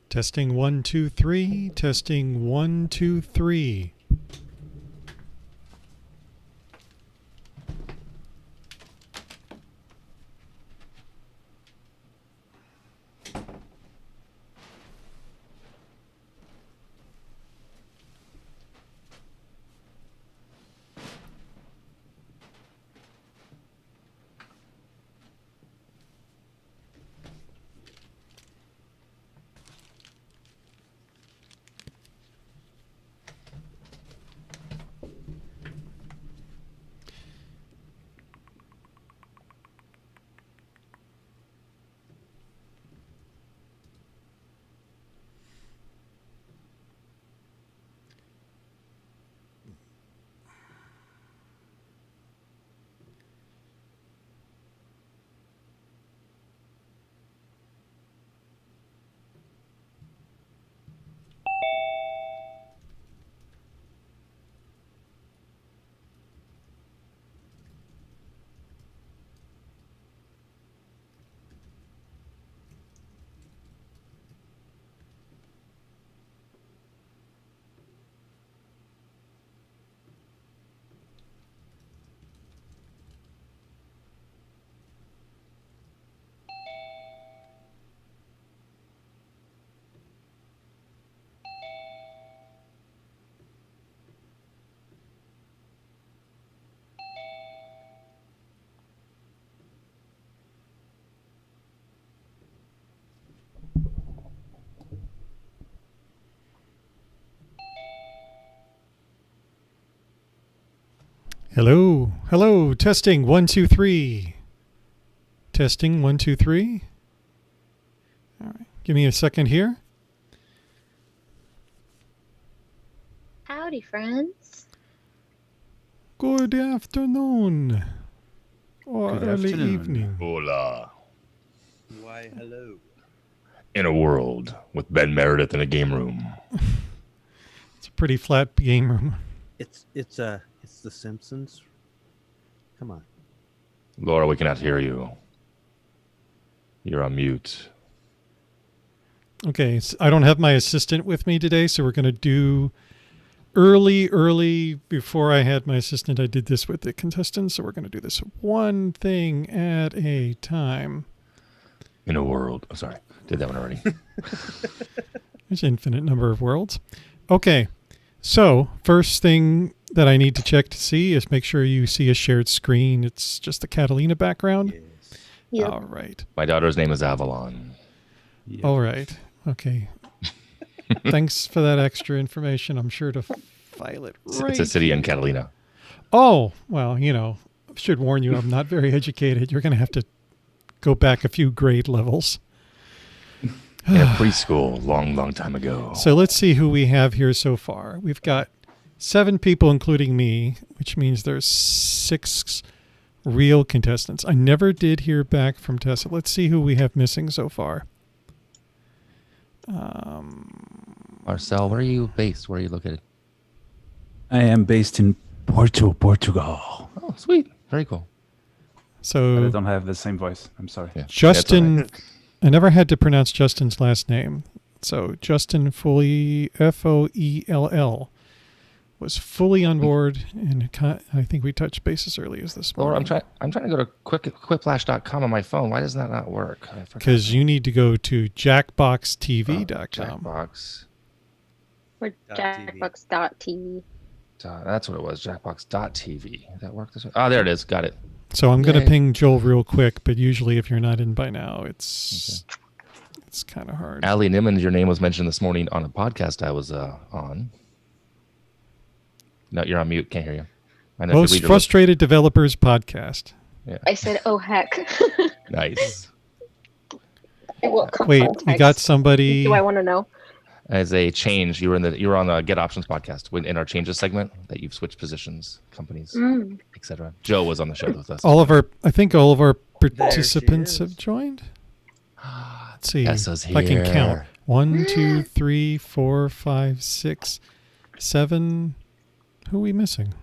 Testing 1, 2, 3. Testing 1, 2, 3. Hello. Hello. Testing 1, 2, 3. Testing 1, 2, 3. All right. Give me a second here. Howdy, friends. Good afternoon. Or Good early afternoon. evening. Hola. Why, hello. In a world with Ben Meredith in a game room. It's a pretty flat game room. It's The Simpsons. Come on. Laura, we cannot hear you. You're on mute. Okay. So I don't have my assistant with me today, so we're going to do early before I had my assistant. I did this with the contestants, so we're going to do this one thing at a time. In a world. Oh, sorry. Did that one already. There's an infinite number of worlds. Okay. So first thing that I need to check to see is make sure you see a shared screen. It's just the Catalina background. Yes. Yep. All right. My daughter's name is Avalon. Yep. All right. Okay. Thanks for that extra information. I'm sure to file it right. It's a city in Catalina. Oh, well, should warn you, I'm not very educated. You're going to have to go back a few grade levels. In a preschool long time ago. So let's see who we have here so far. We've got 7 people, including me, which means there's 6 real contestants. I never did hear back from Tessa. Let's see who we have missing so far. Marcel, where are you based? Where are you located? I am based in Portugal. Oh, sweet. Very cool. But I So don't have the same voice. I'm sorry. Yeah. Justin, That's all right. I never had to pronounce Justin's last name. So Justin Foell, Foell, was fully on board, and I think we touched bases early as this Laura, morning. I'm trying to go to quickflash.com on my phone. Why does that not work? I forgot. Because you need to go to jackboxtv.com. Jackbox. Or TV. Jackbox.tv. That's what it was. Jackbox.tv. Does that work this way? Oh, there it is. Got it. So I'm going to Yay. ping Joel real quick, but usually if you're not in by now, it's kind of hard. Ali Nimmons, your name was mentioned this morning on a podcast I was on. No, you're on mute. Can't hear you. I know if you Most read your Frustrated Developers Podcast. list. I said, oh, heck. Yeah. Nice. What Wait, we context got somebody. do I want to know? As a change, you were on the Get Options podcast in our changes segment that you've switched positions, companies, etc. Joe was on the show with us. I think all of our she participants is. have joined. Let's see. Tessa's If I can count. here. 1, 2, 3, 4, 5, 6, 7. Who are we missing?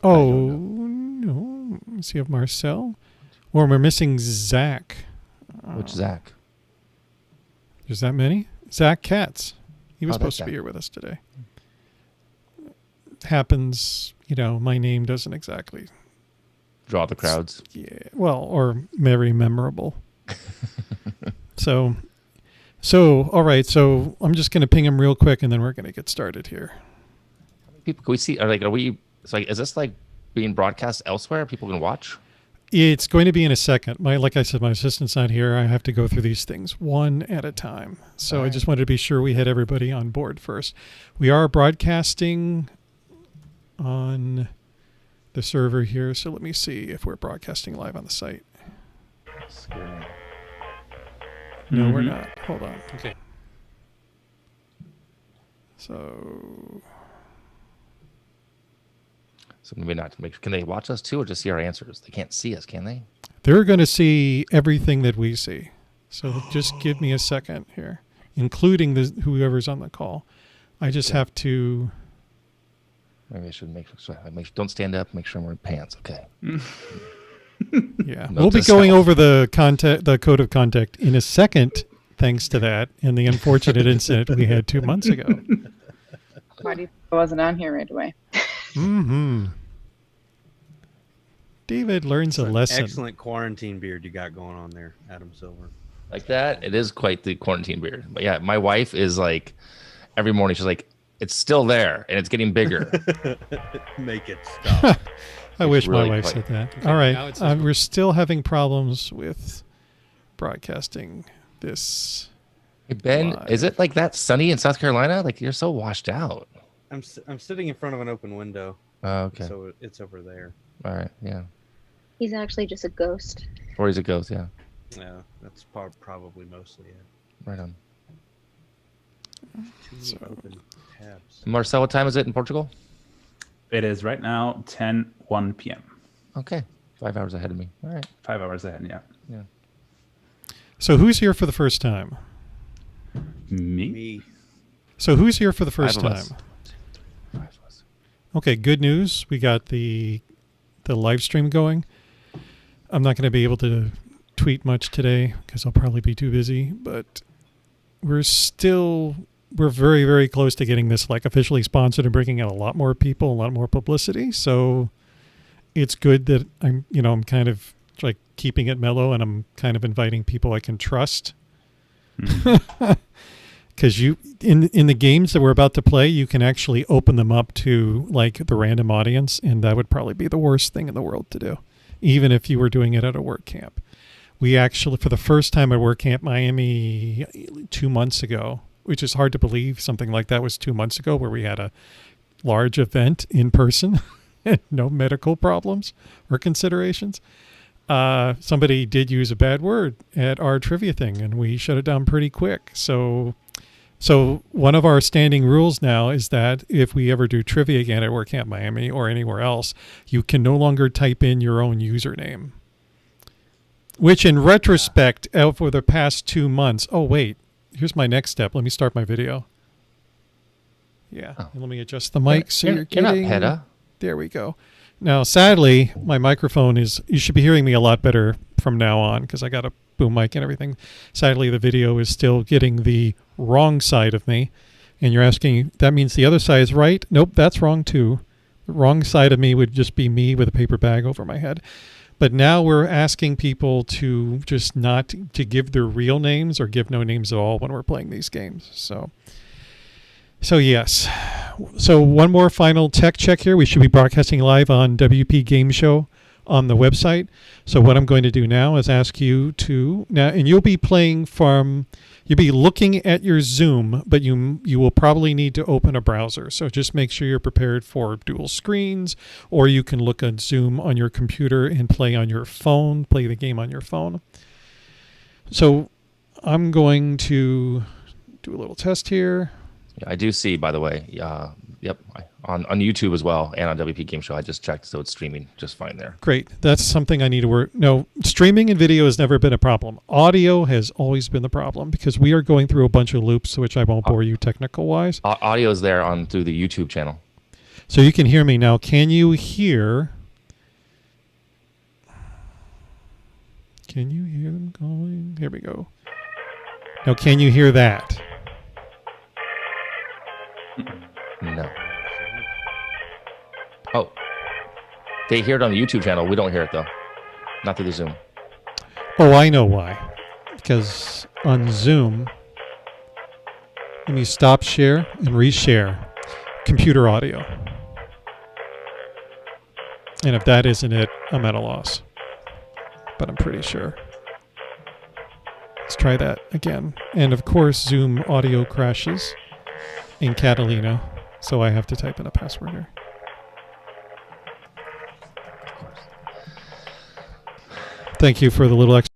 Oh, no. Let's see if Marcel. Or we're missing Zach. Which Zach? There's that many? Zach Katz. He was Oh, that's supposed to be Zach. here with us today. Happens, my name doesn't exactly. Draw the crowds. Yeah, well, or very memorable. So, all right. So I'm just going to ping him real quick, and then we're going to get started here. People, can we see? Are we? It's like, is this like being broadcast elsewhere? People can watch. It's going to be in a second. Like I said, my assistant's not here. I have to go through these things one at a time. So All I right. just wanted to be sure we had everybody on board first. We are broadcasting on the server here. So let me see if we're broadcasting live on the site. Scary. No, we're Mhm. not. Hold on. Okay. So So maybe not. Can they watch us too, or just see our answers? They can't see us, can they? they're going to see everything that we see. So just give me a second here, including whoever's on the call. I just have to. Maybe I should make sure. Don't stand up. Make sure I'm wearing pants. Okay. Yeah, Note we'll be to going self. over the code of conduct in a second, thanks to that and the unfortunate incident we had 2 months ago. Why do you think I wasn't on here right away? Mm-hmm. David learns a lesson. Excellent quarantine beard you got going on there, Adam Silver. Like that. It is quite the quarantine beard. But yeah, my wife is like, every morning she's like, it's still there and it's getting bigger. Make it stop. I It's wish my really wife quite- said that. Okay, All right, now it says- we're still having problems with broadcasting this. Hey, Ben, Live. is it like that sunny in South Carolina? Like you're so washed out. I'm sitting in front of an open window, Oh, okay. so it's over there. All right. Yeah. He's actually just a ghost. Or as it goes. Yeah. Yeah, that's probably mostly it. Right on. Too many open tabs. Marcel, what time is it in Portugal? It is right now 10:01 p.m. Okay. 5 hours ahead of me. All right. 5 hours ahead, yeah. Yeah. So who's here for the first time? Me? Me. So who's here for the first Five of us. time? 5 of us. Okay, good news. We got the live stream going. I'm not going to be able to tweet much today because I'll probably be too busy, but we're very, very close to getting this like officially sponsored and bringing out a lot more people, a lot more publicity. So it's good that I'm kind of like keeping it mellow and I'm kind of inviting people I can trust. Because in the games that we're about to play, you can actually open them up to like the random audience, and that would probably be the worst thing in the world to do, even if you were doing it at a work camp. We actually, for the first time at Work Camp Miami 2 months ago, which is hard to believe something like that was 2 months ago, where we had a large event in person and no medical problems or considerations. Somebody did use a bad word at our trivia thing, and we shut it down pretty quick. So one of our standing rules now is that if we ever do trivia again at Work Camp Miami or anywhere else, you can no longer type in your own username. Which in retrospect, for the past 2 months, oh wait, here's my next step. Let me start my video. Yeah, Oh. and let me adjust the mic so you're You're not getting... PETA. There we go. Now, sadly, my microphone is... You should be hearing me a lot better from now on because I got a boom mic and everything. Sadly, the video is still getting the wrong side of me. And you're asking, that means the other side is right? Nope, that's wrong too. The wrong side of me would just be me with a paper bag over my head. But now we're asking people to just not to give their real names or give no names at all when we're playing these games. So yes. So one more final tech check here. We should be broadcasting live on WPGameShow on the website. So what I'm going to do now is ask you to now, and you'll be looking at your Zoom, but you will probably need to open a browser. So just make sure you're prepared for dual screens, or you can look at Zoom on your computer and play the game on your phone. So I'm going to do a little test here. Yeah, I do see, by the way. Yep. On YouTube as well and on WP Game Show. I just checked, so it's streaming just fine there. Great. That's something I need to work. No, streaming and video has never been a problem. Audio has always been the problem because we are going through a bunch of loops, which I won't bore you technical wise. Audio is there through the YouTube channel. So you can hear me now. Can you hear? Can you hear them calling? Here we go. Now, can you hear that? No. Oh. They hear it on the YouTube channel. We don't hear it, though. Not through the Zoom. Oh, I know why. Because on Zoom, let me stop share and reshare computer audio. And if that isn't it, I'm at a loss. But I'm pretty sure. Let's try that again. And of course, Zoom audio crashes in Catalina, so I have to type in a password here. Thank you for the little extra.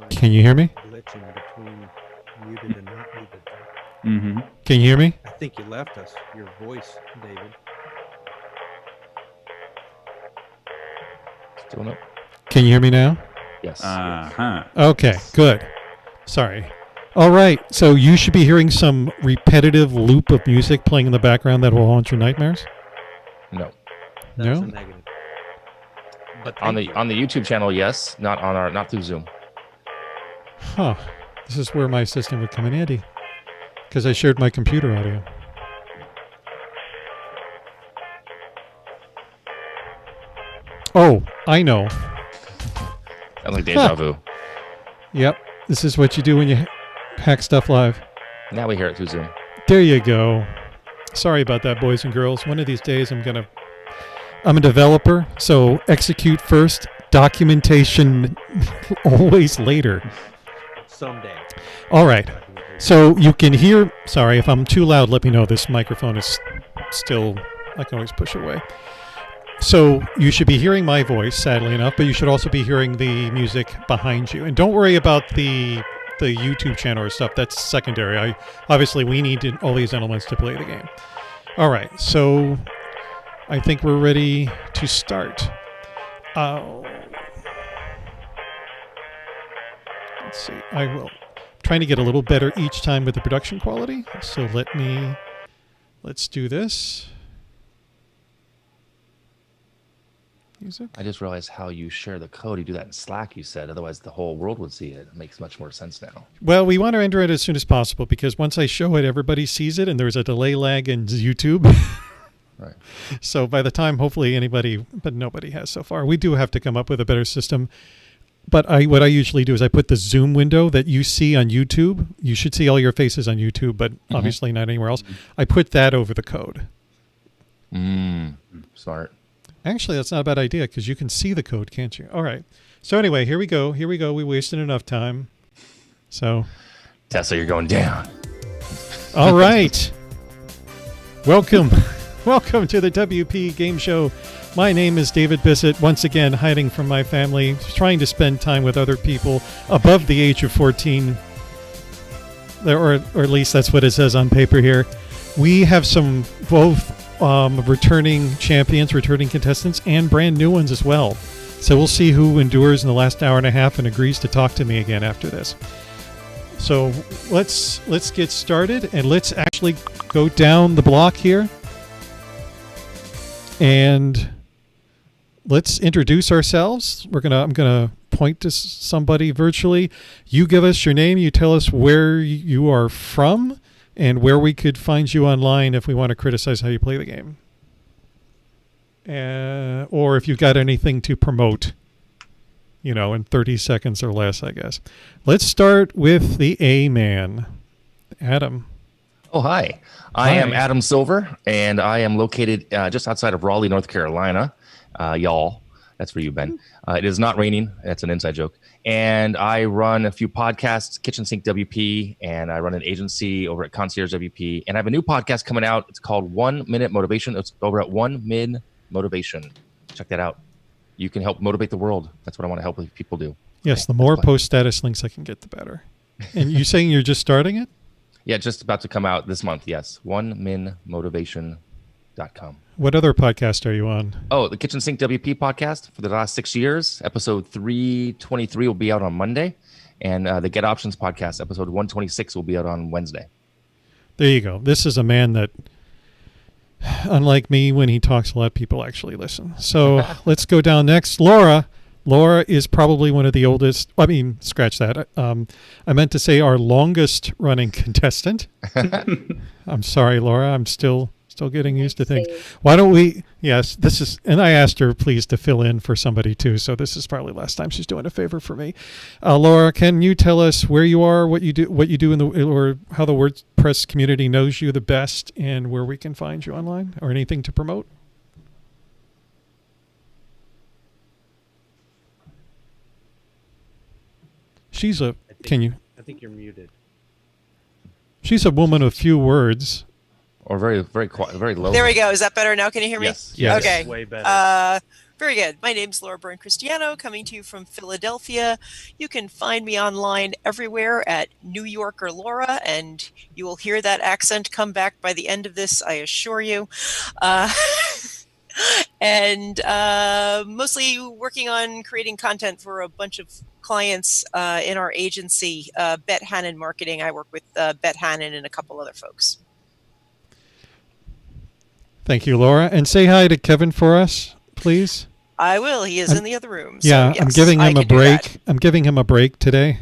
Can you hear me? Glitching between muted and not muted. Mm-hmm. Can you hear me? I think you left us. Your voice, David. Still no. Can you hear me now? Yes. Uh-huh. Okay, good. Sorry. All right, so you should be hearing some repetitive loop of music playing in the background that will haunt your nightmares. No. That's No? a negative. But On thank the you. YouTube channel, yes. Not through Zoom. Huh. This is where my system would come in handy. Because I shared my computer audio. Oh, I know. That's like deja vu. Yep. This is what you do when you hack stuff live. Now we hear it through Zoom. There you go. Sorry about that, boys and girls. One of these days I'm a developer, so execute first, documentation always later. Someday. All right. So you can hear, sorry, if I'm too loud, let me know. This microphone is still, I can always push it away. So you should be hearing my voice, sadly enough, but you should also be hearing the music behind you. And don't worry about the YouTube channel or stuff. That's secondary. Obviously, we need all these elements to play the game. All right. So I think we're ready to start. Let's see. I will. Trying to get a little better each time with the production quality. So let's do this. Music. I just realized how you share the code. You do that in Slack, you said. Otherwise, the whole world would see it. It makes much more sense now. Well, we want to enter it as soon as possible because once I show it, everybody sees it, and there's a delay lag in YouTube. Right. So by the time, hopefully but nobody has so far. We do have to come up with a better system. But what I usually do is I put the Zoom window that you see on YouTube. You should see all your faces on YouTube, but obviously not anywhere else. I put that over the code. Smart. Actually, that's not a bad idea because you can see the code, can't you? All right. So anyway, here we go. We wasted enough time. So. Tesla, you're going down. All right. Welcome to the WP Game Show. My name is David Bissett, once again hiding from my family, trying to spend time with other people above the age of 14. Or at least that's what it says on paper here. We have some both returning champions, returning contestants, and brand new ones as well. So we'll see who endures in the last hour and a half and agrees to talk to me again after this. So let's get started, and let's actually go down the block here. And let's introduce ourselves. I'm gonna point to somebody virtually. You give us your name. You tell us where you are from and where we could find you online if we want to criticize how you play the game. Or if you've got anything to promote, in 30 seconds or less, I guess. Let's start with the A-man, Adam. Oh, hi. I am Adam Silver, and I am located just outside of Raleigh, North Carolina. Y'all, that's where you've been. It is not raining. That's an inside joke. And I run a few podcasts, Kitchen Sink WP, and I run an agency over at Concierge WP. And I have a new podcast coming out. It's called 1 Minute Motivation. It's over at 1 Min Motivation. Check that out. You can help motivate the world. That's what I want to help people do. Yes, the more post status links I can get, the better. And you saying you're just starting it? Yeah, just about to come out this month. Yes, 1minmotivation.com. What other podcast are you on? Oh, the Kitchen Sink WP podcast for the last 6 years. Episode 323 will be out on Monday. And the Get Options podcast, episode 126, will be out on Wednesday. There you go. This is a man that Unlike me, when he talks a lot, people actually listen. So let's go down next. Laura. Laura is probably one of the oldest. I mean, scratch that. I meant to say our longest running contestant. I'm sorry, Laura. I'm still getting used to things. Why don't we? Yes, this is. And I asked her, please, to fill in for somebody too. So this is probably last time she's doing a favor for me. Laura, can you tell us where you are, what you do in the, or how the WordPress community knows you the best, and where we can find you online, or anything to promote? I think you're muted. She's a woman of few words. Or very, very quiet, very low. There we go. Is that better now? Can you hear me? Yes. Yes. Okay. Way better. Very good. My name's Laura Byrne Cristiano, coming to you from Philadelphia. You can find me online everywhere at New Yorker Laura, and you will hear that accent come back by the end of this, I assure you. And mostly working on creating content for a bunch of clients in our agency, Bet Hannon Marketing. I work with Bet Hannon and a couple other folks. Thank you, Laura. And say hi to Kevin for us, please. I will. He is in the other room. Yeah, so I'm yes, giving I him a can do break. that. I'm giving him a break today.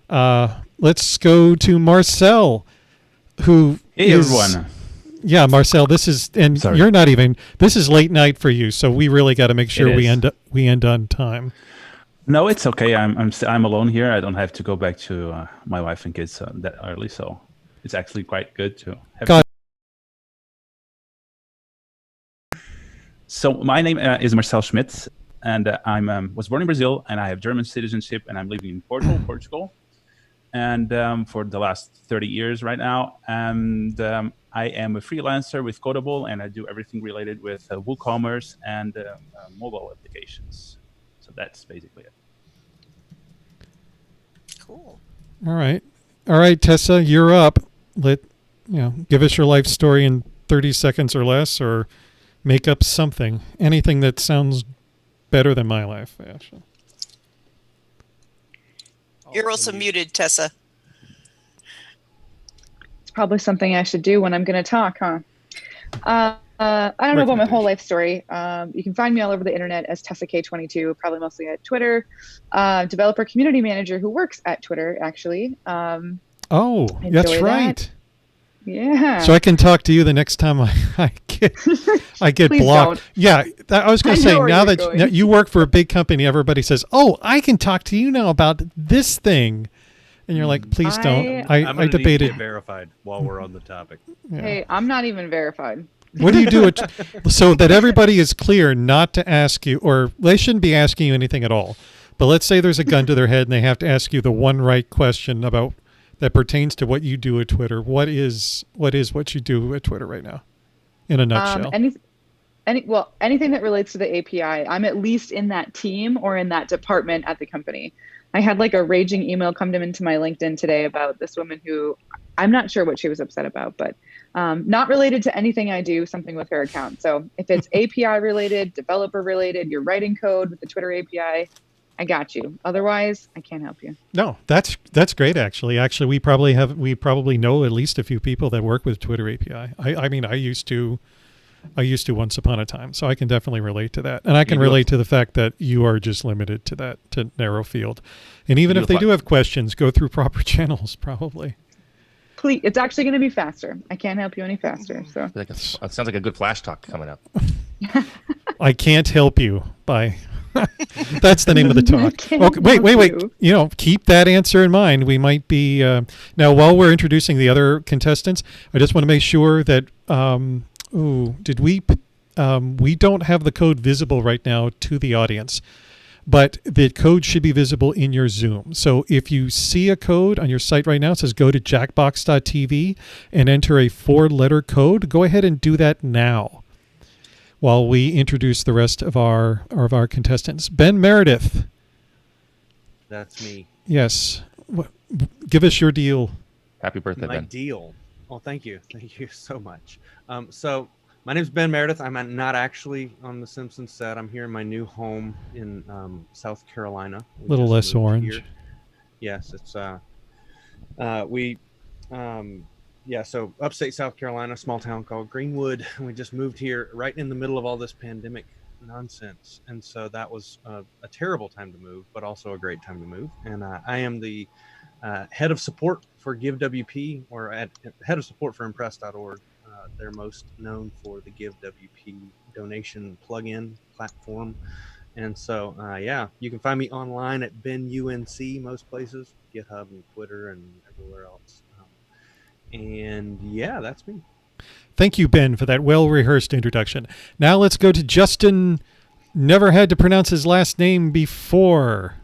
Let's go to Marcel, who Hey, is- everyone. Yeah, Marcel, this is, and Sorry. you're not even, this is late night for you, so we really got to make sure It we is. end on time. No, it's okay. I'm alone here. I don't have to go back to my wife and kids that early, so it's actually quite good to have. God. So my name is Marcel Schmidt, and I'm was born in Brazil, and I have German citizenship, and I'm living in Portugal, and for the last 30 years right now, and I am a freelancer with Codable, and I do everything related with WooCommerce and mobile applications. So that's basically it. Cool. All right, Tessa, you're up. Give us your life story in 30 seconds or less, or make up something, anything that sounds better than my life. Actually. You're also muted, Tessa. It's probably something I should do when I'm going to talk, huh? I don't know about my whole life story. You can find me all over the internet as TessaK22, probably mostly at Twitter. Developer community manager who works at Twitter, actually. Oh, that's Enjoy right. that. Yeah. So I can talk to you the next time I get Please blocked. don't. Yeah, I was going I to say, know where now you're that going. you work for a big company, everybody says, "Oh, I can talk to you now about this thing," and you're like, "Please don't." I'm I gonna need to debated. get verified while we're on the topic. Yeah. Hey, I'm not even verified. What do you do so that everybody is clear not to ask you, or they shouldn't be asking you anything at all. But let's say there's a gun to their head and they have to ask you the one right question about that pertains to what you do at Twitter. What is what you do at Twitter right now, in a nutshell? Anything that relates to the API, I'm at least in that team or in that department at the company. I had like a raging email come into my LinkedIn today about this woman who I'm not sure what she was upset about, but not related to anything I do, something with her account. So if it's API related, developer related, you're writing code with the Twitter API, I got you. Otherwise, I can't help you. No, that's great. Actually, we probably know at least a few people that work with Twitter API. I mean, I used to once upon a time, so I can definitely relate to that, and I can relate to the fact that you are just limited to narrow field, and even if they do have questions, go through proper channels probably. Please, it's actually going to be faster. I can't help you any faster. So It sounds like a good flash talk coming up. I can't help you by. That's the name of the talk. can't Okay, wait. help you. Keep that answer in mind. We might be now while we're introducing the other contestants. I just want to make sure that we don't have the code visible right now to the audience, but the code should be visible in your Zoom. So if you see a code on your site right now, it says go to jackbox.tv and enter a 4-letter code. Go ahead and do that now, while we introduce the rest of our contestants. Ben Meredith. That's me. Yes. Give us your deal. Happy birthday, My Ben. deal. Well, thank you so much. So my name's Ben Meredith. I'm not actually on the Simpsons set. I'm here in my new home in South Carolina. A little less orange. Here. Yes, it's we yeah, so upstate South Carolina, small town called Greenwood. And we just moved here right in the middle of all this pandemic nonsense. And so that was a terrible time to move, but also a great time to move. And I am the head of support for GiveWP, or head of support for Impress.org. They're most known for the GiveWP donation plugin platform. And so, yeah, you can find me online at BenUNC, most places, GitHub and Twitter and everywhere else. And yeah, that's me. Thank you, Ben, for that well-rehearsed introduction. Now let's go to Justin. Never had to pronounce his last name before.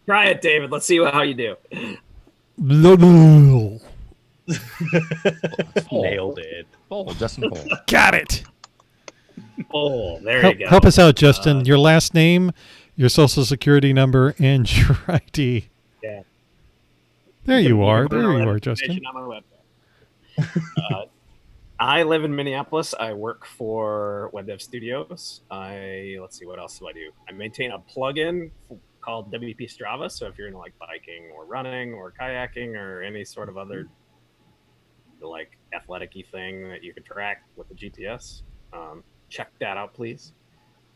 Try it, David. Let's see how you do. Nailed it. Oh, Justin Paul. Got it. Oh, there you go. Help us out, Justin. Your last name, your social security number, and your ID. Yeah. There you are. can There put you all are, that Justin. information on my website. I live in Minneapolis. I work for Web Dev Studios. Let's see, what else do I do? I maintain a plugin called WP Strava. So if you're into like biking or running or kayaking or any sort of other like athletic-y thing that you can track with the GPS, check that out, please.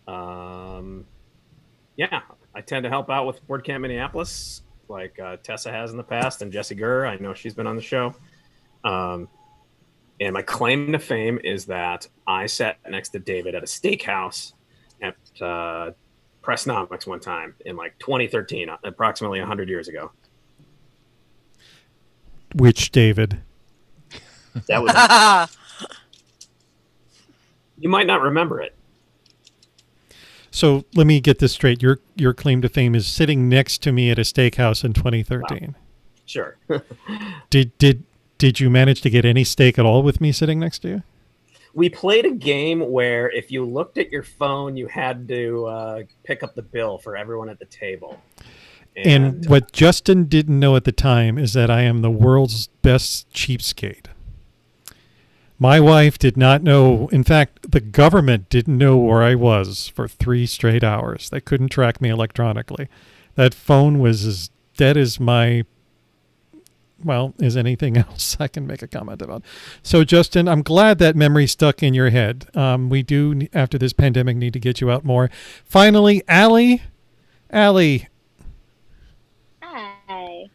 Yeah, I tend to help out with WordCamp Minneapolis, like Tessa has in the past, and Jessie Gurr. I know she's been on the show. And my claim to fame is that I sat next to David at a steakhouse at Pressnomics one time in like 2013, approximately 100 years ago. Which David? That was. You might not remember it. So let me get this straight. Your claim to fame is sitting next to me at a steakhouse in 2013. Wow. Sure. Did you manage to get any steak at all with me sitting next to you? We played a game where if you looked at your phone, you had to pick up the bill for everyone at the table. And what Justin didn't know at the time is that I am the world's best cheapskate. My wife did not know. In fact, the government didn't know where I was for 3 straight hours. They couldn't track me electronically. That phone was as dead as as anything else I can make a comment about. So, Justin, I'm glad that memory stuck in your head. We do, after this pandemic, need to get you out more. Finally, Allie. Allie. Hi,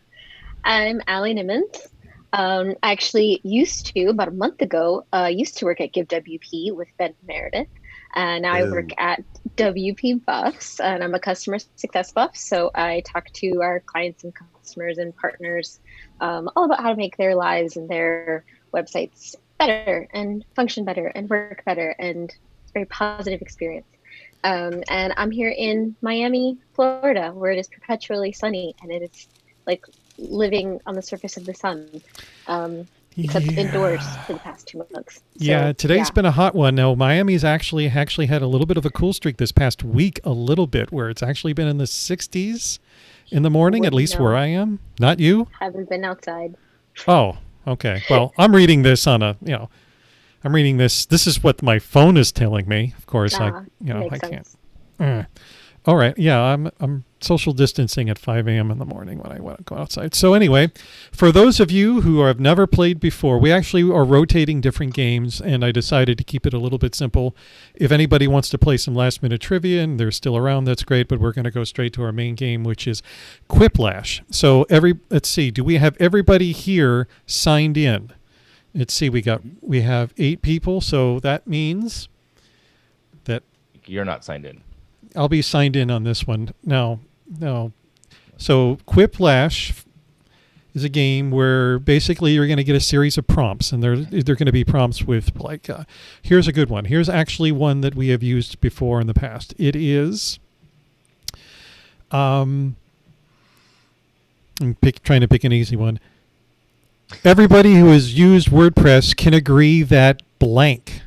I'm Allie Nimmons. I actually used to, about a month ago, used to work at GiveWP with Ben Meredith. Now I work at WP Buffs, and I'm a customer success buff. So I talk to our clients and customers and partners all about how to make their lives and their websites better and function better and work better. And it's a very positive experience. And I'm here in Miami, Florida, where it is perpetually sunny, and it is like living on the surface of the sun, except indoors for the past 2 months. So, today's been a hot one. Now, Miami's actually had a little bit of a cool streak this past week, a little bit, where it's actually been in the 60s in the morning, at least where I am. Not you? Haven't been outside. Oh, okay. Well, I'm reading this on I'm reading this. This is what my phone is telling me. Of course, I can't. All right. Yeah, I'm social distancing at 5 a.m. in the morning when I want to go outside. So anyway, for those of you who have never played before, we actually are rotating different games, and I decided to keep it a little bit simple. If anybody wants to play some last-minute trivia and they're still around, that's great, but we're going to go straight to our main game, which is Quiplash. So let's see, do we have everybody here signed in? Let's see, we have 8 people, so that means that You're not signed in. I'll be signed in on this one. No. So Quiplash is a game where basically you're going to get a series of prompts, and they're going to be prompts with here's a good one. Here's actually one that we have used before in the past. It is I'm trying to pick an easy one. Everybody who has used WordPress can agree that blank.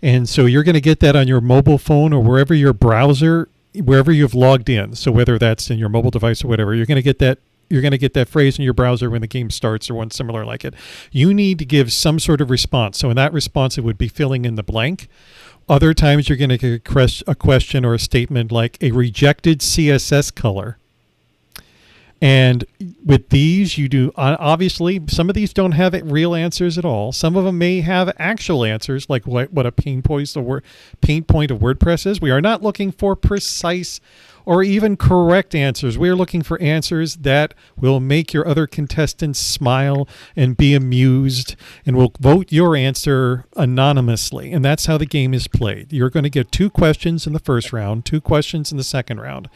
And so you're going to get that on your mobile phone or wherever your browser, wherever you've logged in. So whether that's in your mobile device or whatever, you're going to get that. You're going to get that phrase in your browser when the game starts or one similar like it. You need to give some sort of response. So in that response, it would be filling in the blank. Other times you're going to get a question or a statement like a rejected CSS color. And with these, you do obviously some of these don't have real answers at all. Some of them may have actual answers, like what a pain point of WordPress is. We are not looking for precise or even correct answers. We are looking for answers that will make your other contestants smile and be amused, and will vote your answer anonymously. And that's how the game is played. You're going to get 2 questions in the first round, 2 questions in the second round.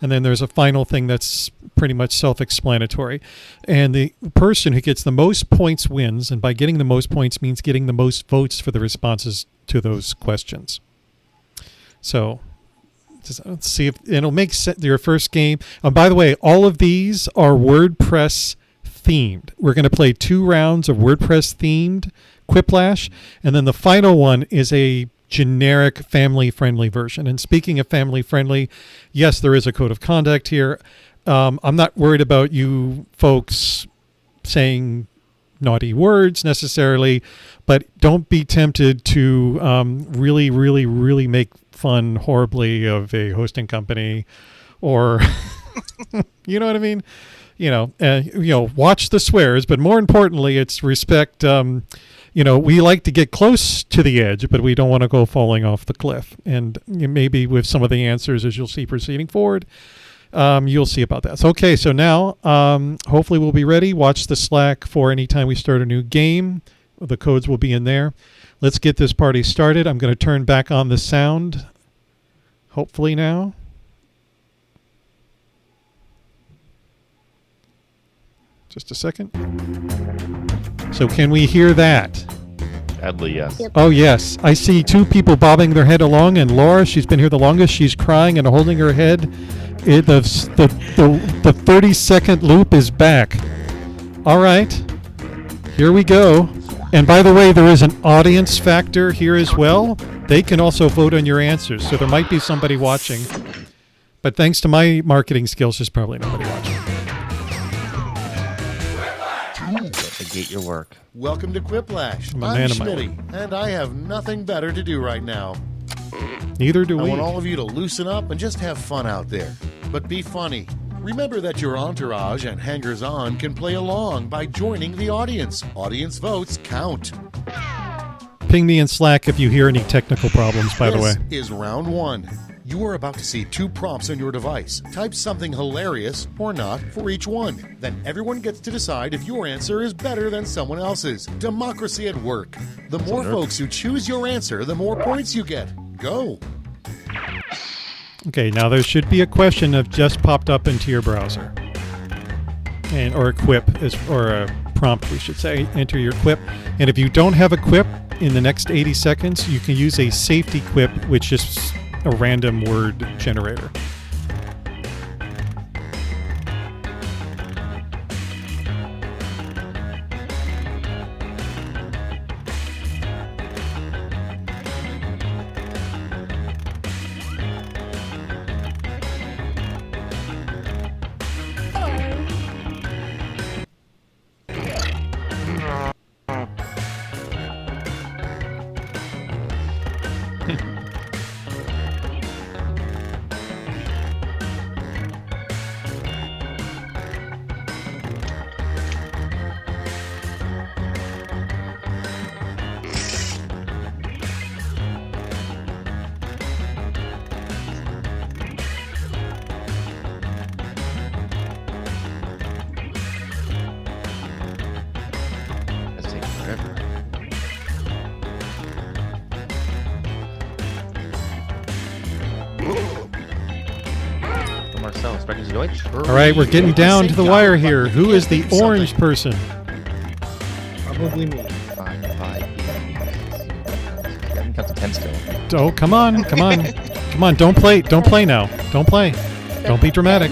And then there's a final thing that's pretty much self-explanatory. And the person who gets the most points wins. And by getting the most points means getting the most votes for the responses to those questions. So let's see if it'll make your first game. By the way, all of these are WordPress themed. We're going to play 2 rounds of WordPress themed Quiplash. And then the final one is a generic family-friendly version. And speaking of family-friendly, yes, there is a code of conduct here. I'm not worried about you folks saying naughty words necessarily, but don't be tempted to really, really, really make fun horribly of a hosting company, or you know what I mean? Watch the swears, but more importantly, it's respect. We like to get close to the edge, but we don't want to go falling off the cliff. And maybe with some of the answers, as you'll see proceeding forward, you'll see about that. Okay, so now hopefully we'll be ready. Watch the Slack for any time we start a new game. The codes will be in there. Let's get this party started. I'm going to turn back on the sound, hopefully now. Just a second. So can we hear that? Sadly, yes. Yep. Oh, yes. I see 2 people bobbing their head along, and Laura, she's been here the longest. She's crying and holding her head. The 30-second loop is back. All right. Here we go. And by the way, there is an audience factor here as well. They can also vote on your answers, so there might be somebody watching. But thanks to my marketing skills, there's probably nobody watching. Investigate your work. Welcome to Quiplash. I'm a I'm man of my Schmitty, and I have nothing better to do right now. Neither do I we. want all of you to loosen up and just have fun out there. But be funny. Remember that your entourage and hangers-on can play along by joining the audience. Audience votes count. Ping me in Slack if you hear any technical problems, by the way. This is round 1. You are about to see 2 prompts on your device. Type something hilarious or not for each one. Then everyone gets to decide if your answer is better than someone else's. Democracy at work. The more folks who choose your answer, the more points you get. Go. Okay, now there should be a question that just popped up into your browser. Or a quip, or a prompt, we should say. Enter your quip. And if you don't have a quip in the next 80 seconds, you can use a safety quip, which is a random word generator. That's taking forever. Marcel, sprechen Sie Deutsch? All right, we're getting down to the wire here. Who is the orange person? Probably me. 5, 5. I haven't cut to 10 still. Oh, come on. Come on, don't play now. Don't play. Don't be dramatic.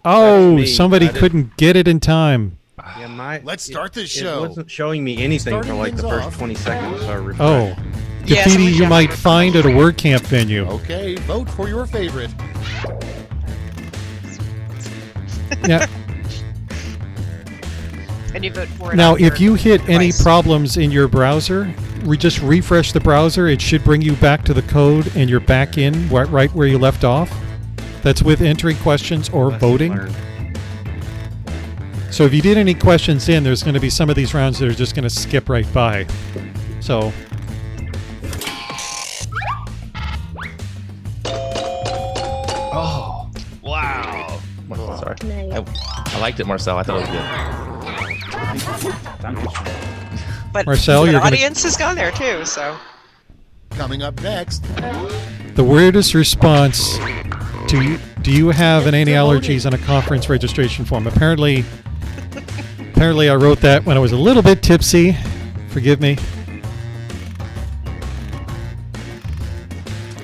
Oh, me. somebody That is- couldn't get it in time. Yeah, Let's start this It show. wasn't showing me anything for Starting like the things first off. 20 seconds. So I refreshed. Oh, Yes, graffiti we you have might it. find at a WordCamp venue. Okay, vote for your favorite. Yeah. And you vote for it. Now, on your if you hit any device. problems in your browser, we just refresh the browser. It should bring you back to the code, and you're back in right where you left off. That's with entering questions or Lesson voting. learned. So if you did any questions in, there's going to be some of these rounds that are just going to skip right by. So Oh, wow. Sorry. I liked it, Marcel. I thought it was good. Thank you. But Marcel, the you're gonna- audience has gone there too, so. Coming up next, the weirdest response to do you have any allergies on a conference registration form? Apparently I wrote that when I was a little bit tipsy. Forgive me.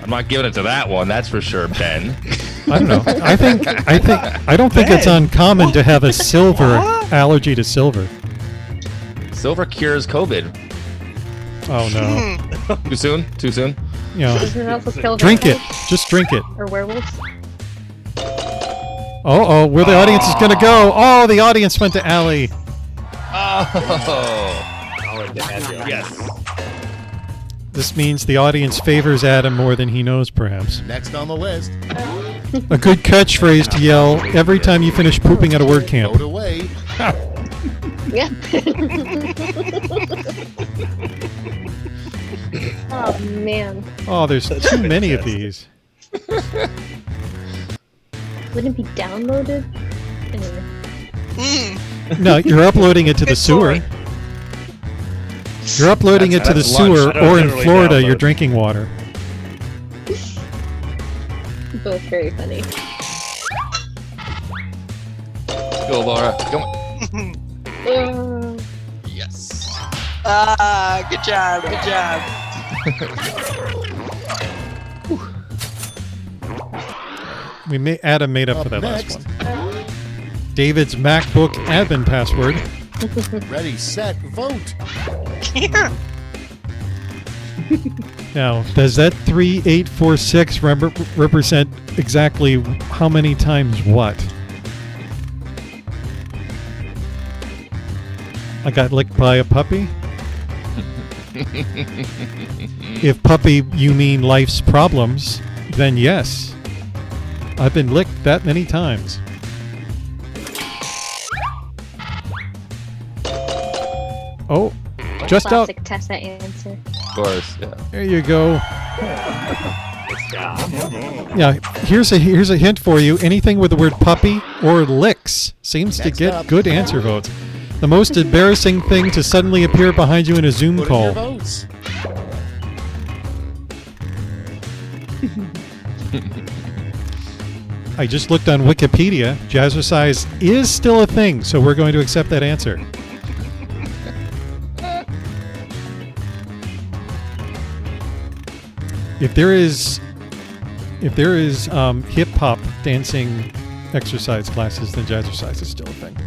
I'm not giving it to that one, that's for sure, Ben. I don't know. I don't think it's uncommon to have a silver allergy to silver. Silver cures COVID. Oh no. Too soon? Too soon? You know, Isn't it also killed drink it. vampires Just drink it. or werewolves? Oh, where the audience is going to go. Oh, the audience went to Allie. Oh, Oh, Dad, yeah. yes. This means the audience favors Adam more than he knows, perhaps. next on the list, A good catchphrase to yell every time you finish pooping at a word camp. vote away. Yeah. Oh man, Oh, there's too many of these. wouldn't it be downloaded? Anyway. No, you're uploading it to the Good sewer. story. You're uploading it to the That's lunch. sewer, I don't or in generally Florida, download. you're drinking water. Both very funny. Let's go, Laura. Come on. Yes. Ah, good job, good job. Adam made up for that last one. David's MacBook admin password. Ready, set, vote. Yeah. Now, does that 3846 represent exactly how many times what? I got licked by a puppy? If puppy you mean life's problems, then yes. I've been licked that many times. Oh, just out. Classic Tessa answer. Of course, yeah. There you go. Nice job. Yeah, here's a hint for you. Anything with the word puppy or licks seems to Next get up. good answer votes. The most embarrassing thing to suddenly appear behind you in a Zoom Put in call. your votes. I just looked on Wikipedia. Jazzercise is still a thing, so we're going to accept that answer. If there is hip hop dancing exercise classes, then jazzercise is still a thing.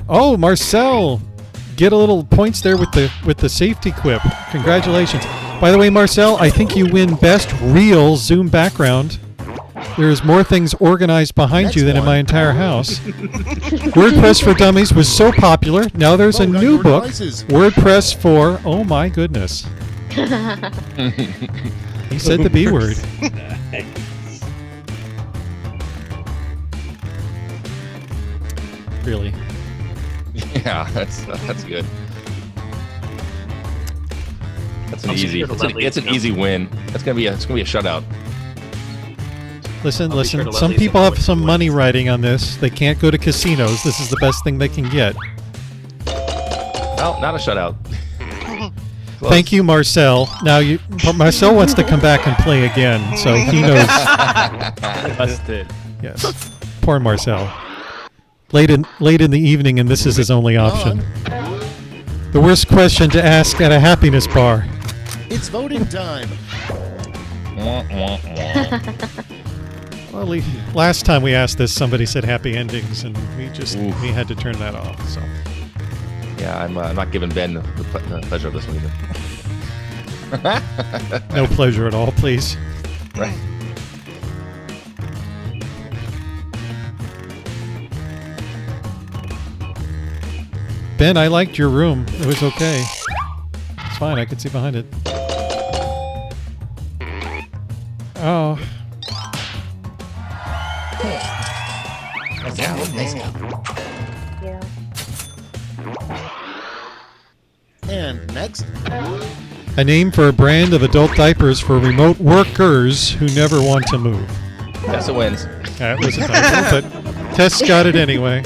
Oh, Marcel, get a little points there with the safety quip. Congratulations. By the way, Marcel, I think you win best real Zoom background. There's more things organized behind you Next than in one. my entire house. WordPress for Dummies was so popular. Now there's a Vote on new your book, devices. WordPress for, oh my goodness. He said the B word. Really. Yeah, that's good. That's an I'm easy. sure to let It's an Lisa easy win. It's gonna be a shutout. Listen, I'll be sure to let some Lisa people know have when she some money wins. riding on this. They can't go to casinos. This is the best thing they can get. No, not a shutout. Close. Thank you, Marcel. Now but Marcel wants to come back and play again, so he knows. Busted. Yes, poor Marcel. Late in the evening, and this is his only option. The worst question to ask at a happiness bar. It's voting time. Well, last time we asked this, somebody said happy endings, and we Oof. had to turn that off. So Yeah, I'm not giving Ben the pleasure of this one either. no pleasure at all, please. Right. Ben, I liked your room. It was okay. It's fine. I could see behind it. Oh. Yeah. And next, A name for a brand of adult diapers for remote workers who never want to move. Tessa wins. That was a typo, but Tess got it anyway.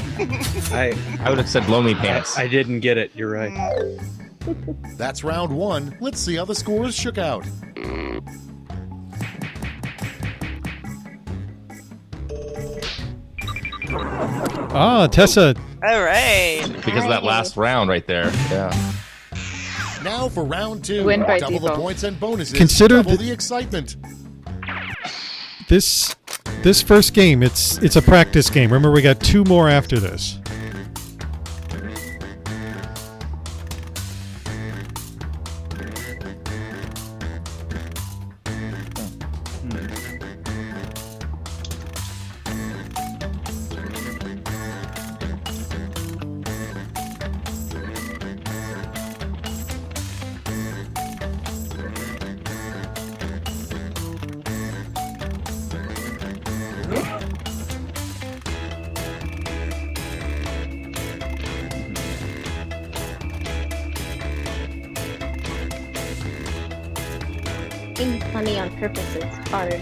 I would have said lonely pants. I didn't get it. You're right. that's round one. Let's see how the scores shook out. Ah, Tessa. All right. Because of that last round right there. Yeah. Now for round two. Win by double the default. points and bonuses. Consider double the- the excitement. This first game, it's a practice game. Remember, we got 2 more after this. Being funny on purpose is hard.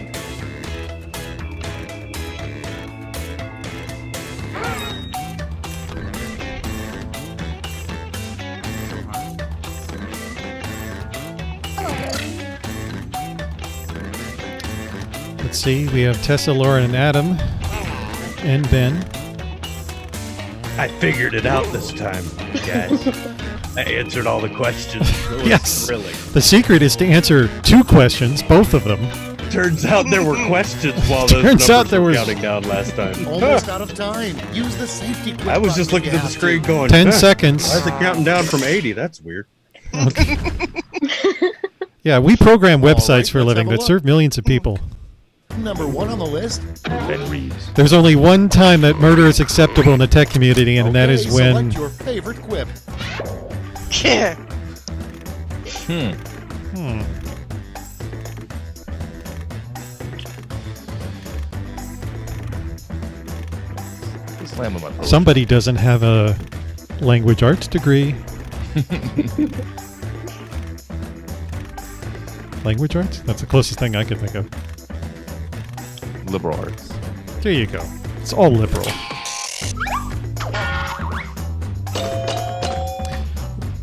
Let's see. We have Tessa, Lauren, and Adam, and Ben. I figured it out this time, guys. I answered all the questions. It was Yes. thrilling. The secret is to answer 2 questions, both of them. Turns out there were questions while those Turns numbers out there were was- counting down last time. Almost out of time. Use the safety quit I was just button looking if at you the have screen to. going, 10 "Huh, seconds. Why is it counting down from 80? That's weird. Yeah, we program All right, websites for a let's living have a that look. serve millions of people. Number one on the list. There's only one time that murder is acceptable in the tech community, and that is Okay, when... select your favorite quip. Yeah. Slam him up. Somebody doesn't have a language arts degree. Language arts? That's the closest thing I can think of. Liberal arts. There you go. It's all liberal.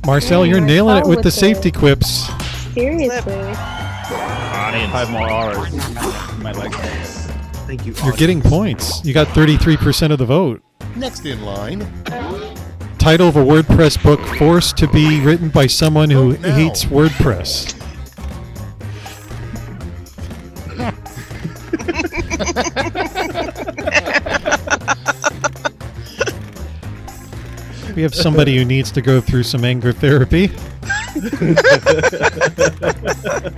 Marcel, you're nailing it with the safety quips. Seriously. In 5 more hours. You might like this. Thank you. You're getting points. You got 33% of the vote. Next in line. Title of a WordPress book forced to be written by someone who Vote now. hates WordPress. We have somebody who needs to go through some anger therapy.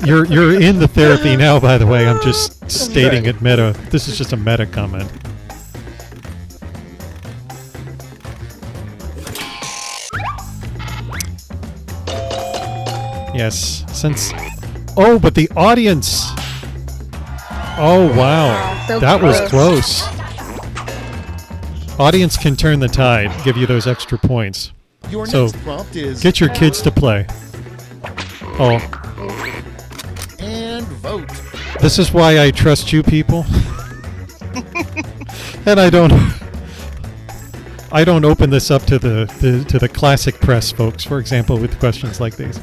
You're in the therapy now, by the way. I'm just stating it meta. This is just a meta comment. Yes, since... Oh, but the audience... Oh, wow. So That was close. Audience can turn the tide, give you those extra points. Your So, next prompt is Get your kids to play. Oh, and vote. this is why I trust you people. And I don't open this up to the classic press folks, for example, with questions like these.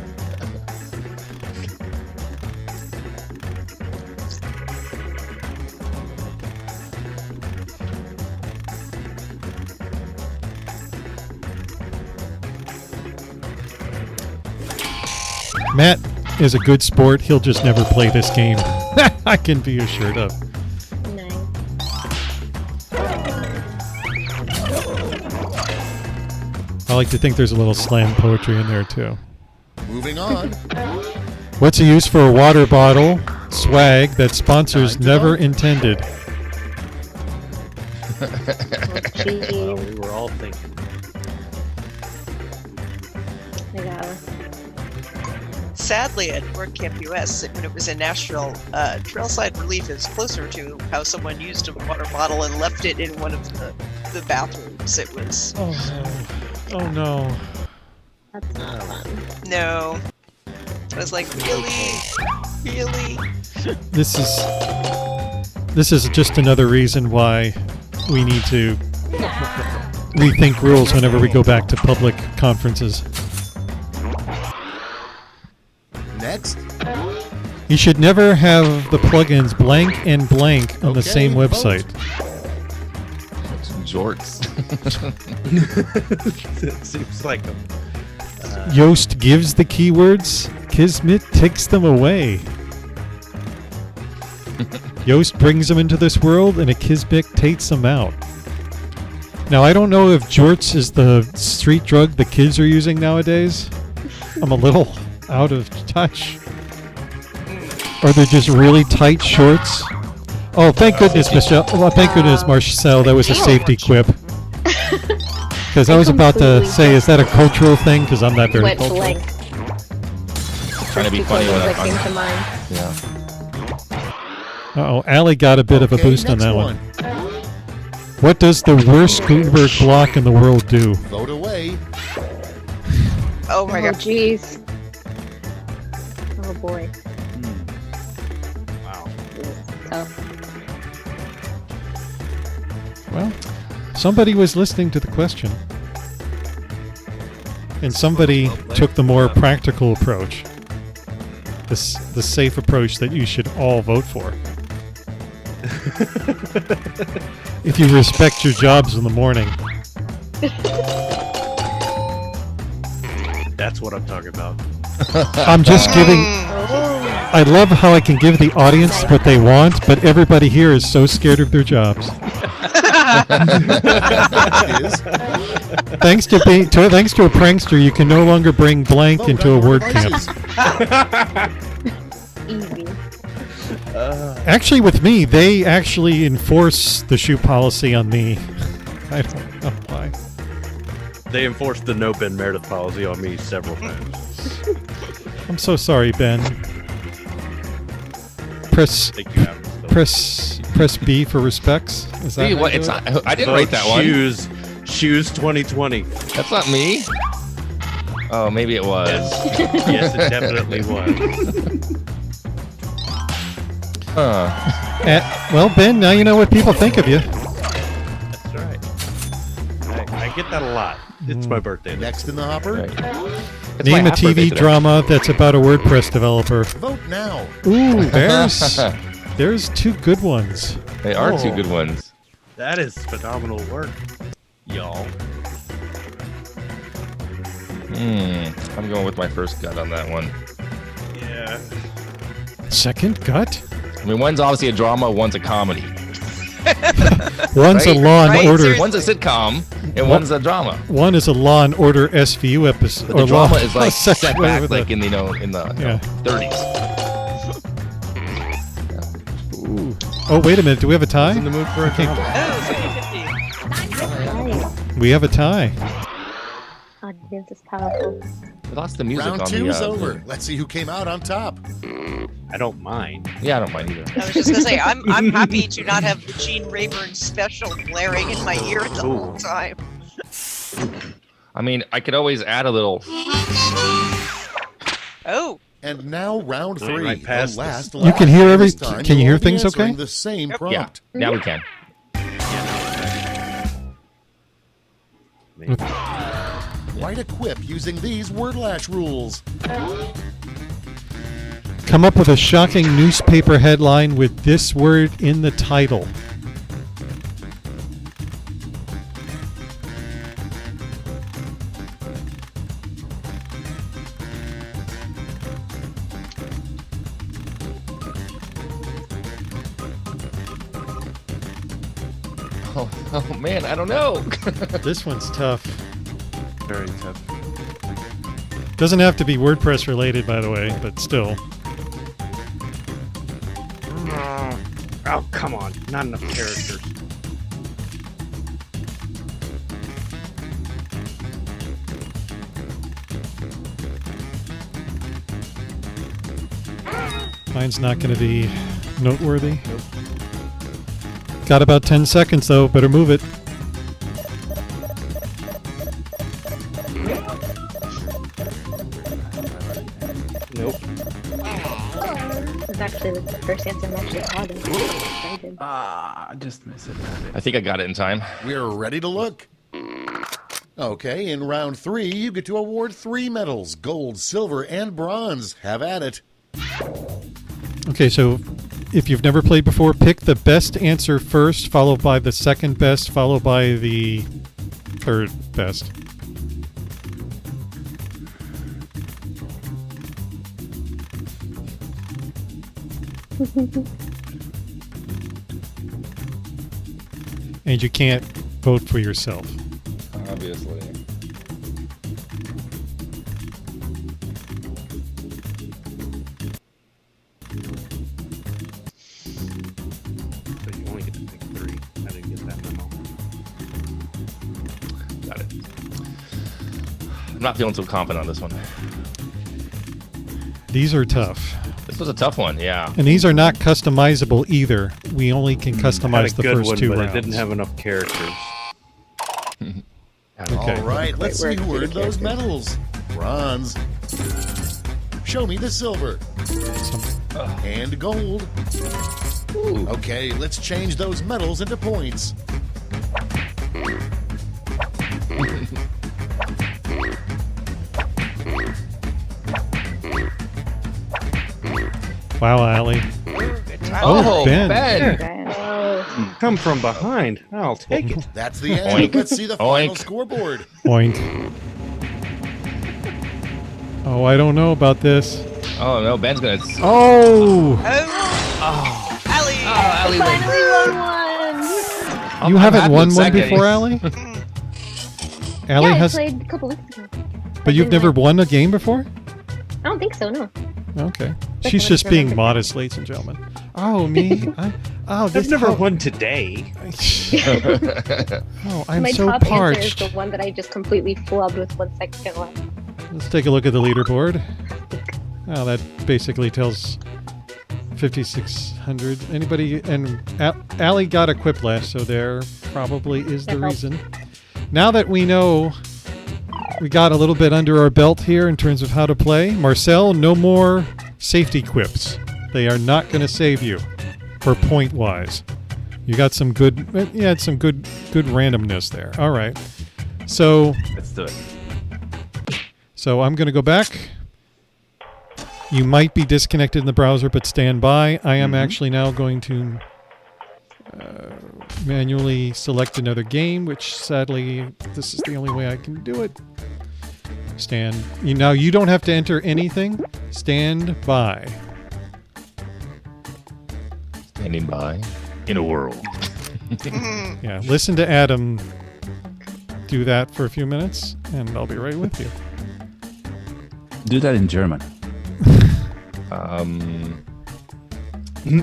Matt is a good sport. He'll just never play this game. I can be assured of. Nice. I like to think there's a little slam poetry in there too. Moving on. What's a use for a water bottle swag that sponsors Time to never vote. intended? Jeez. We were all thinking. I got sadly, at WordCamp US, when it was in Nashville, Trailside Relief is closer to how someone used a water bottle and left it in one of the bathrooms. It was... Oh no. That's not fun. No. I was like, really? Really? This is just another reason why we need to rethink rules whenever we go back to public conferences. Next. You should never have the plugins blank and blank on the same vote. website. Jorts. It seems like them. Yoast gives the keywords, Kismet takes them away. Yoast brings them into this world, and a Kismet takes them out. Now, I don't know if jorts is the street drug the kids are using nowadays. I'm a little out of touch. Or they're just really tight shorts. Oh, thank goodness, Michelle. Well, thank goodness, Marcel. That was a safety quip. Because I was about to say, is that a cultural thing? Because I'm not very Went cultural. blank. Trying to be First funny two when that I'm came to mind. Yeah. Uh-oh, Allie got a bit of a boost on next that one. What does the worst Gutenberg block in the world do? Vote away. Oh my Oh, god. jeez. Oh, boy. Wow. Tough. Well, somebody was listening to the question. And somebody took the more practical approach. The safe approach that you should all vote for. If you respect your jobs in the morning. That's what I'm talking about. I'm just giving... I love how I can give the audience what they want, but everybody here is so scared of their jobs. Thanks to a prankster, you can no longer bring blank into a word camp. Easy. Actually, with me, they actually enforce the shoe policy on me. I don't know why. They enforced the no Ben Meredith policy on me several times. I'm so sorry, Ben. Press Thank you, Adam. press B for respects. Is that See, how what, you it's do not, it? I didn't write that one. Shoes 2020. That's not me. Oh, maybe it was. Yes, it definitely was. Well, Ben, now you know what people think of you. That's right. I get that a lot. It's my birthday. Next in the hopper. Right. It's my Name a half birthday TV today. drama that's about a WordPress developer. Vote now. Ooh, there's two good ones. They are two Oh. good ones. That is phenomenal work, y'all. I'm going with my first gut on that one. Yeah. Second gut? I mean, one's obviously a drama, one's a comedy. One's a Right? Law and Right, Order. seriously. One's a sitcom, and one's a drama. One is a Law and Order SVU episode. But the drama is like set set back, like in the 30s. Ooh. Oh, wait a minute. Do we have a tie? In the mood for a drama. Oh, 50-50. We have a tie. Audience is powerful. We lost the music Round on two the. is over. Let's see who came out on top. I don't mind. Yeah, I don't mind either. I was just gonna say, I'm happy to not have the Gene Rayburn special blaring in my ear the whole time. I mean, I could always add a little. Oh, And now round All right, three, right the past last. You can hear This every- time can you you'll hear all be things answering okay? The same Yeah, prompt. now we can. Write a quip using these wordlash rules. Come up with a shocking newspaper headline with this word in the title. Oh man, I don't know. This one's tough. Very tough. Doesn't have to be WordPress related, by the way, but still. Oh, come on. Not enough characters. Mine's not going to be noteworthy. Got about 10 seconds, though. Better move it. Nope. It's actually the first answer I'm actually proud of. I'm excited. I just missed it. I think I got it in time. We're ready to look. Okay, in round 3, you get to award 3 medals: gold, silver, and bronze. Have at it. Okay, so if you've never played before, pick the best answer first, followed by the second best, followed by the third best. And you can't vote for yourself. Obviously. So you only get to pick 3. I didn't get that memo. Got it. I'm not feeling so confident on this one. These are tough. This was a tough one, yeah. And these are not customizable either. We only can Had customize a the good first one, 2 but rounds. it didn't have enough characters. Okay. All right, let's see who earned those medals. Bronze. Show me the silver. And gold. Ooh. Okay, let's change those medals into points. Wow, Allie. Oh, Ben. Ben. Oh, Come from behind. I'll take it. That's the end. Oink. Let's see the final Oink. scoreboard. Point. Oh, I don't know about this. Oh, no, Ben's going to... Oh! Oh, Allie. Allie wins. finally won one! You I'm haven't happy won with one second. before, Allie? Allie Yeah, I has... played a couple weeks ago. But you've didn't never win. won a game before? I don't think so, no. Okay. That's She's what just I being remember. modest, ladies and gentlemen. Oh, me? I've never won today. Oh, I'm My so top answer is parched. the one that I just completely flubbed with 1 second left. Let's take a look at the leaderboard. Oh, that basically tells 5,600. Anybody? And Allie got a quiplash, so there probably is the That helps. reason. Now that we know we got a little bit under our belt here in terms of how to play, Marcel, no more safety quips. They are not going to save you for point wise. You got some good, you had some good randomness there. All right. So Let's do it. I'm going to go back. You might be disconnected in the browser, but stand by. I am actually now going to manually select another game, which sadly, this is the only way I can do it. Now you don't have to enter anything. Stand by. Standing by in a world. Yeah, listen to Adam do that for a few minutes, and I'll be right with you. Do that in German.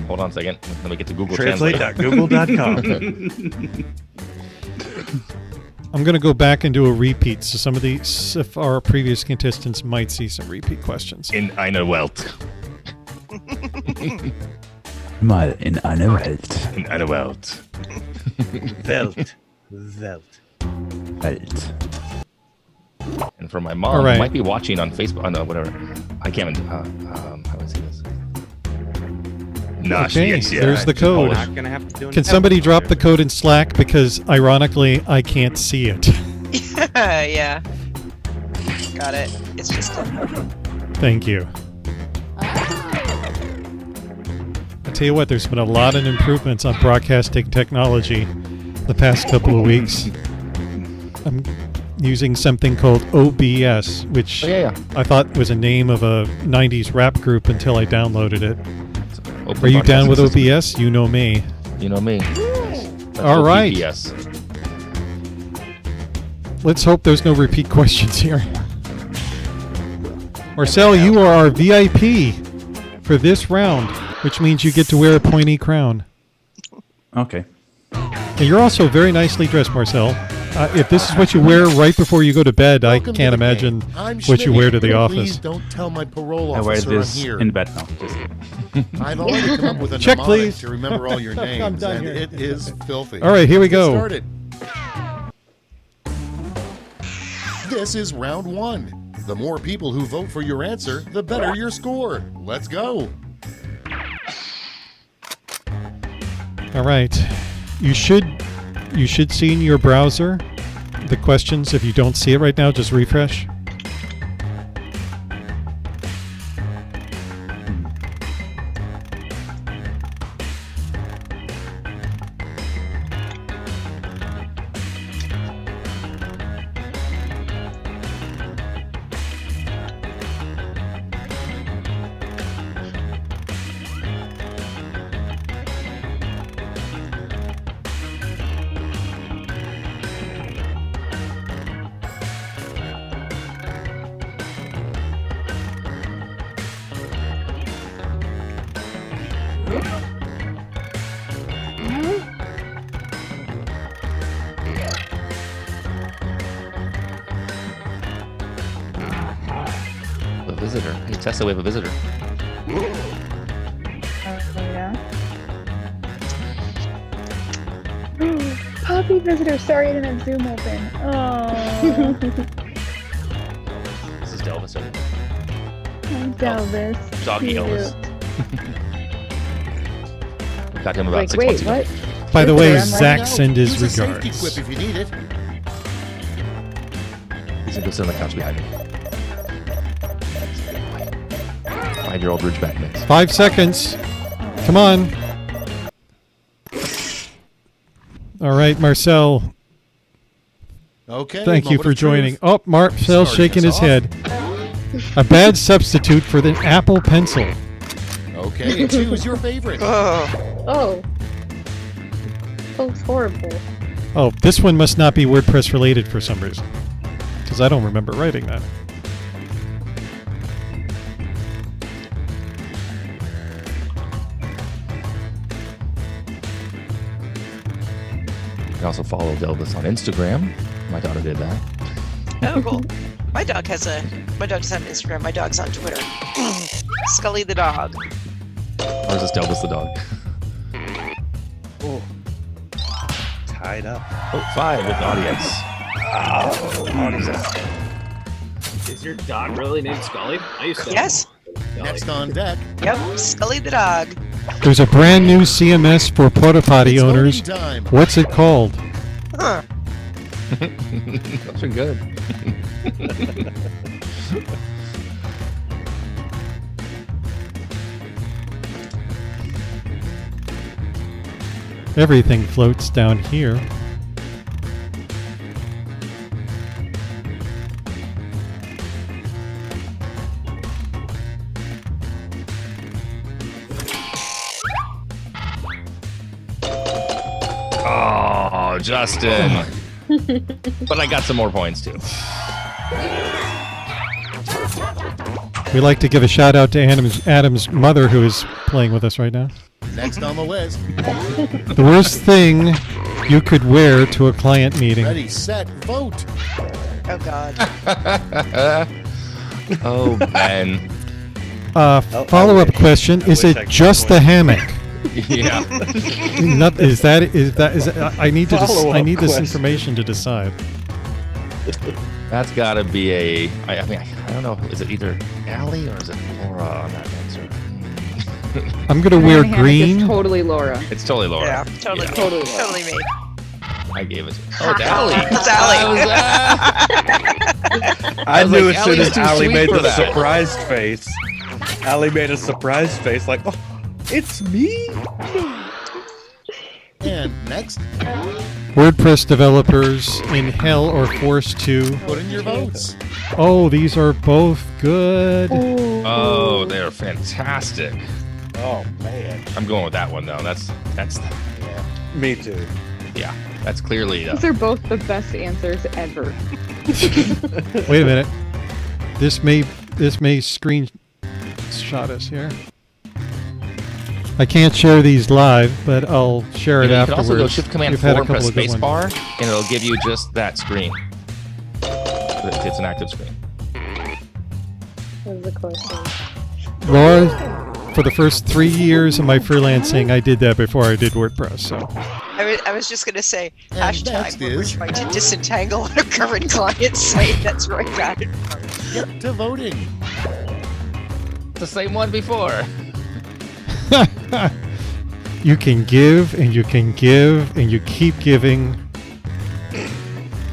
Hold on a second. Let me get to Google Translate. Translate.google.com. I'm going to go back and do a repeat, so some of these, if our previous contestants might see some repeat questions. In eine Welt. Mal in eine Welt. In eine Welt. Welt. Welt. And for my mom, All right. who might be watching on Facebook, no, whatever. I can't even, how do I say this? No, Okay, yes, yeah. there's the code. Not gonna have to do Can somebody drop the code in Slack? Because ironically, I can't see it. Yeah. Got it. It's just Thank you. I tell you what, there's been a lot of improvements on broadcasting technology the past couple of weeks. I'm using something called OBS, which Oh, yeah. I thought was a name of a 90s rap group until I downloaded it. Open Are you down with broadcasting OBS? You know me. system. You know me. That's All right. OPPS. Let's hope there's no repeat questions here. Marcel, you are our VIP for this round, which means you get to wear a pointy crown. Okay. And you're also very nicely dressed, Marcel. If this is what you wear right before you go to bed, I Welcome to can't the imagine game. I'm what you Schmitty. wear to the office. Please don't tell my parole I wear officer I'm this here. in bed now. Just I've already come up with a Check, mnemonic please. to remember all your names, I'm done and here. it is filthy. All right, here we Let's go. get started. This is round 1. The more people who vote for your answer, the better your score. Let's go. All right. You should see in your browser the questions. If you don't see it right now, just refresh. A visitor. Hey, Tessa, we have a visitor. Yeah. Puppy visitor. Sorry, I didn't have Zoom open. Oh, This is Delvis. Delvis. Doggy Cute. Elvis. Got him about Like, 6 wait, months ago. what? By the Visitor, way, I'm Zach writing out. send his Use a safety regards. quip if you need it. He's gonna sit on the couch behind me. 5-year-old Ridgeback mix. 5 seconds. Come on. All right, Marcel. Okay. Thank you moment for of joining. truth. Oh, Marcel's Starting shaking us his head. A bad substitute for the Apple Pencil. Okay, choose your favorite. Oh. Oh, it's horrible. Oh, this one must not be WordPress related for some reason. Because I don't remember writing that. You can also follow Delvis on Instagram. My daughter did that. Oh, cool. My dog doesn't have Instagram. My dog's on Twitter. Scully the dog. Or is this Delvis the dog? Oh. Tied up. Oh, 5 with the audience. Is your dog really named Scully? I used to. Yes. Scully. Next on deck. Yep. Scully the dog. There's a brand new CMS for porta potty It's owners. voting time. What's it called? Huh. Those are good. Everything floats down here. Oh, Justin. But I got some more points too. We'd like to give a shout out to Adam's mother, who is playing with us right now. Next on the list. The worst thing you could wear to a client meeting. Ready, set, vote. Oh God. Oh, Ben. Follow-up question: is wish it I could just the point. hammock? Yeah. Not, is that? I need to. I need this Follow-up information to decide. That's got to be a. I mean, I don't know. Is it either Allie or is it Laura on that answer? I'm gonna wear Hammock is green. totally Laura. It's totally Laura. Yeah. Totally. Yeah. Totally Laura. Totally me. I gave it. Oh, it's Allie. It's Allie. I was knew like, as soon Allie's as too Allie sweet made for the that. surprised face. Allie made a surprised face, like, oh, it's me. And next, WordPress developers in hell are forced to. put in your votes. Oh, these are both good. Oh, they're fantastic. Oh man, I'm going with that one though. That's me too. yeah. That's clearly These are both the best answers ever. Wait a minute. This may screenshot us here. I can't share these live, but I'll share it You can afterwards. also go Shift Command We've 4 had a and press couple of good ones. spacebar, and it'll give you just that screen. It's an active screen. That was a close one. Laura, for the first 3 years of my freelancing, I did that before I did WordPress. So I was just going to say, And hashtag next when we're is- trying to disentangle a current client site. That's where I got it. Get to voting. It's the same one before. you can give and you can give and you keep giving.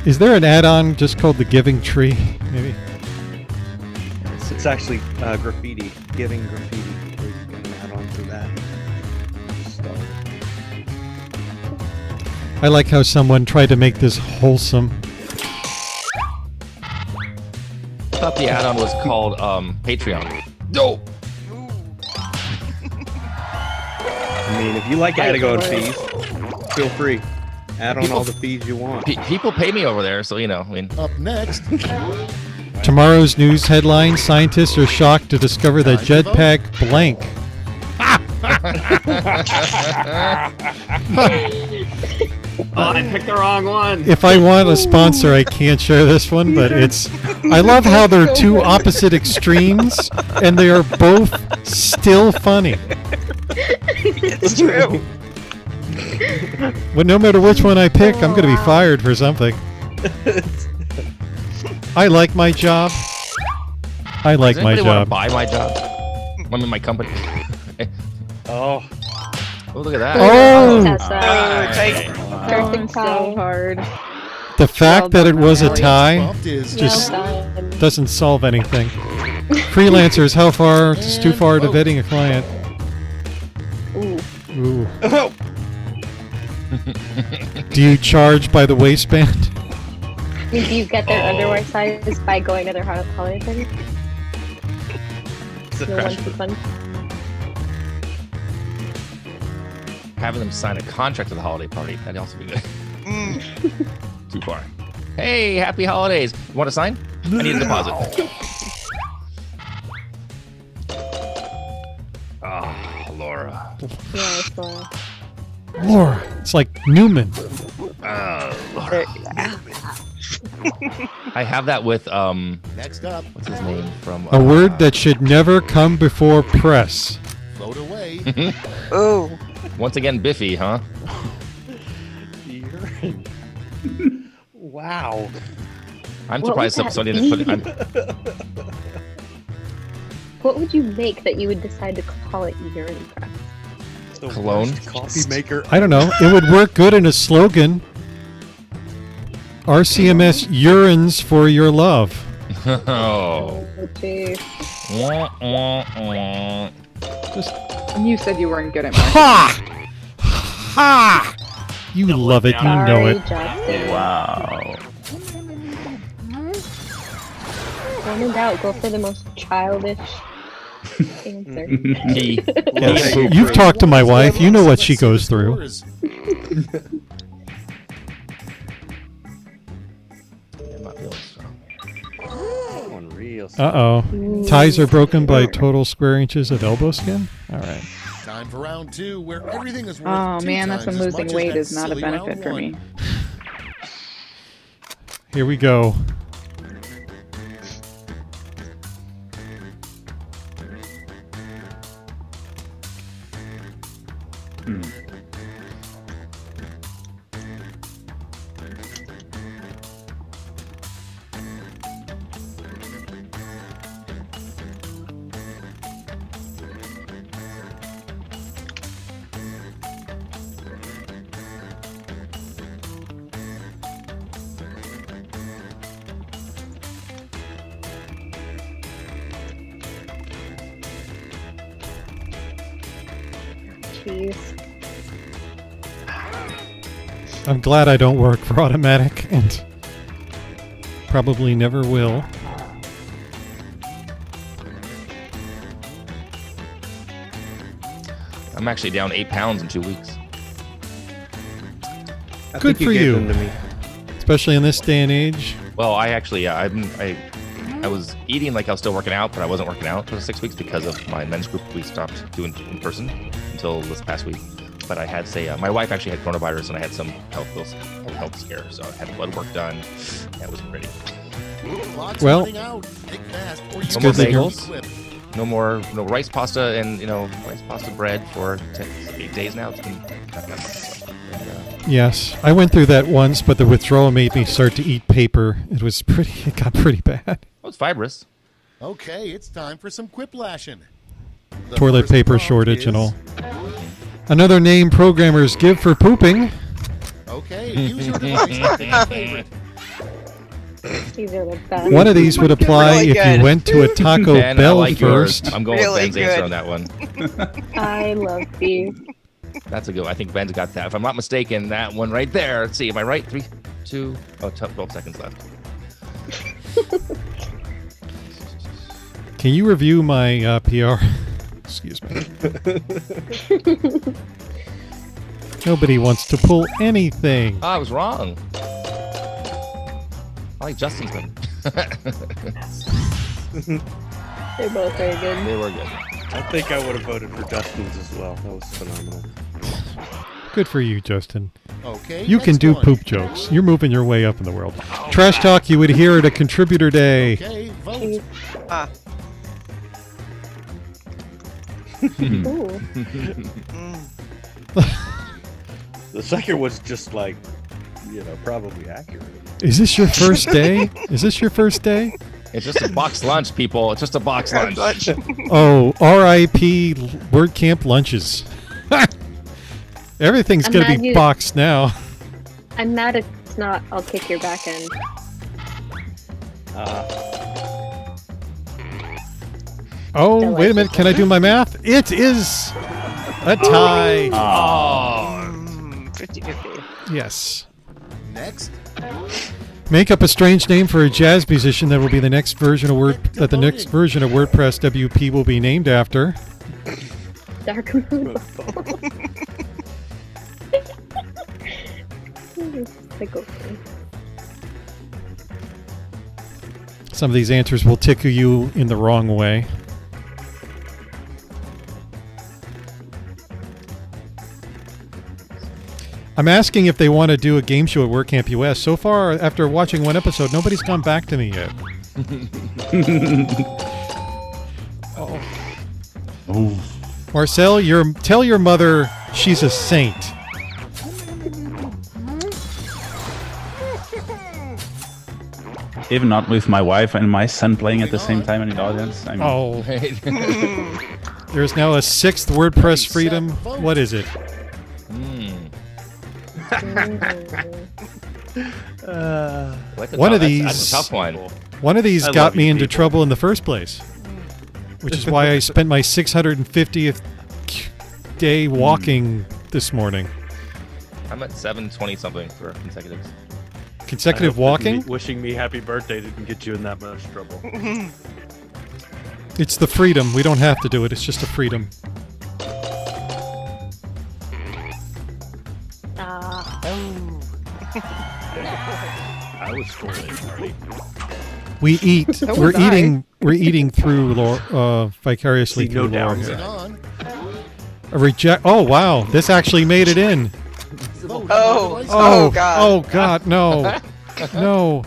Is there an add-on just called the Giving Tree? Maybe. It's actually graffiti, giving graffiti. You can add on to that. So, I like how someone tried to make this wholesome. I thought the add-on was called Patreon. No. I mean, if you like adding on fees, feel free. Add on all the fees you want. People pay me over there, so you know. I mean, Up next, Tomorrow's news headline: Scientists are shocked to discover that Time to vote. jetpack blank. Oh, I picked the wrong one. If I want a sponsor, I can't share this one, but it's. I love how they're two opposite extremes, and they are both still funny. It's true. But no matter which one I pick, I'm going to be fired for something. I like my job. I like does my anybody want to job. buy my job? I'm in my company. Oh, Oh, look at that. Oh, Tessa. Take- Perfect so tie. hard. the fact that it was a Well tie bumped is Just- Well done. doesn't solve anything. Freelancers, how far? It's too far to vetting a client. Ooh. Ooh. Do you charge by the waistband? Do you get their underwear size by going to their holiday party? it's a The crash. one for fun. Having them sign a contract at the holiday party. That'd also be good. Mm. Too far. Hey, happy holidays. You want to sign? I need a deposit. Ah, Laura. Yeah, I saw. Laura, it's like Newman. Laura. I have that with next up. what's his name from A word that should never come before press. Float away. Ooh. once again Biffy, huh? Wow. I'm What surprised would that somebody didn't put it. What would you make that you would decide to call it urine press? The Cologne? worst coffee maker. I don't know. It would work good in a slogan. RCMS urines for your love. Oh. Oh, jeez. Wah, wah, wah. Just And you said you weren't good at marketing. ha! Ha! You love it. You know Sorry, it. Justin. Wow. When in doubt, go for the most childish answer. He- Yes. he- You've talked to my wife. You know what she goes through. Scores. I'm not feeling strong. One real. Uh-oh. Ties are broken by total square inches of elbow skin? All right. Time for round two, where everything is worth Oh two man, that's when times as losing much as weight that is not a silly benefit round for one. me. Here we go. Jeez. I'm glad I don't work for Automatic and probably never will. I'm actually down 8 pounds in 2 weeks. I Good think for gave you. them to me. Especially in this day and age. Well, I actually, I was eating like I was still working out, but I wasn't working out for 6 weeks because of my men's group. We stopped doing in person until this past week. But I had my wife actually had coronavirus, and I had some health scare, so I had blood work done. That was pretty. Well, No more bagels. No rice pasta and rice pasta bread for 8 days now. It's been yes, I went through that once, but the withdrawal made me start to eat paper. It got pretty bad. Oh, it's fibrous. Okay, it's time for some quiplashing. The Toilet first paper prompt shortage and is- all. Another name programmers give for pooping. Okay, use your device to pick your favorite. These are the best. One of these would apply Really if good. you went to a Taco Ben, I Bell like yours. first. I'm going Really with Ben's answer good. on that one. I love these. That's a good one. I think Ben's got that. If I'm not mistaken, that one right there. Let's see. Am I right? 3, 2, 12 seconds left. Can you review my PR? Excuse me. Nobody wants to pull anything. I was wrong. I like Justin's one. They're both very good. They were good. I think I would have voted for Justin's as well. That was phenomenal. Good for you, Justin. Okay, You can next do one. poop jokes. You're moving your way up in the world. Trash talk you would hear at a contributor day. Okay, vote. Ah. Ooh. The second was just like, probably accurate. Is this your first day? Is this your first day? It's just a box lunch, people. It's just a box lunch. Oh, R.I.P. WordCamp lunches. Everything's I'm going to mad be you- boxed now. I'm mad it's not. I'll kick your back end. Oh, wait a minute. Can I do my math? It is a tie. Oh. 50-50. Yes. Next. Make up a strange name for a jazz musician that will be the next version of WordPress WP will be named after. Dark moon. Tickle me. Some of these answers will tickle you in the wrong way. I'm asking if they want to do a game show at WordCamp US. So far, after watching one episode, nobody's gone back to me yet. Marcel, tell your mother she's a saint. Even not with my wife and my son playing at the same time in the audience. I mean, Oh, there's now a sixth WordPress freedom. What is it? One of these- That's a tough one. One of these I got love me you into people. trouble in the first place, which is why I spent my 650th day walking this morning. I'm at 720 something for consecutives. Consecutive I hope that walking? wishing me happy birthday didn't get you in that much trouble. It's the freedom. We don't have to do it. It's just a freedom. I was trolling, Marty. We eat. So we're was I. eating. We're eating through vicariously See, no through Laura. downs. here. On. A reject. Oh wow! This actually made it in. Vote. Oh. Oh God. Oh God! No! No!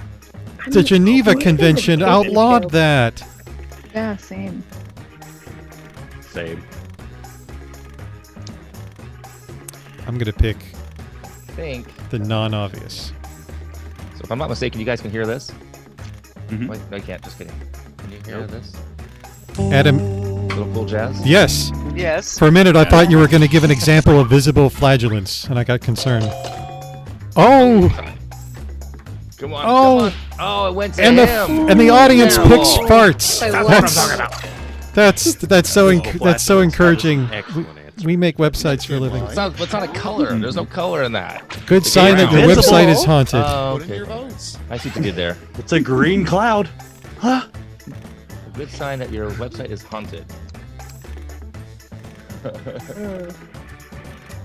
The Geneva Convention outlawed that. Yeah, same. Same. I'm gonna pick I think. the non-obvious. So if I'm not mistaken, you guys can hear this? Mhm. Wait, no, you can't. Just kidding. Can you hear this? Adam. Little cool jazz? Yes. Yes. For a minute, I thought you were going to give an example of visible flagellance, and I got concerned. Oh, Come on. Oh. Come on. Oh, it went to and him. the audience No. picks farts. Wait, That's so Flatulence, encouraging. that was an excellent answer. We make websites for a living. It's not a color. The's no color in that. Good sign that your Visible. website is haunted. Oh, Put in your okay. votes. I see what you did there. It's a green cloud. Huh? A good sign that your website is haunted.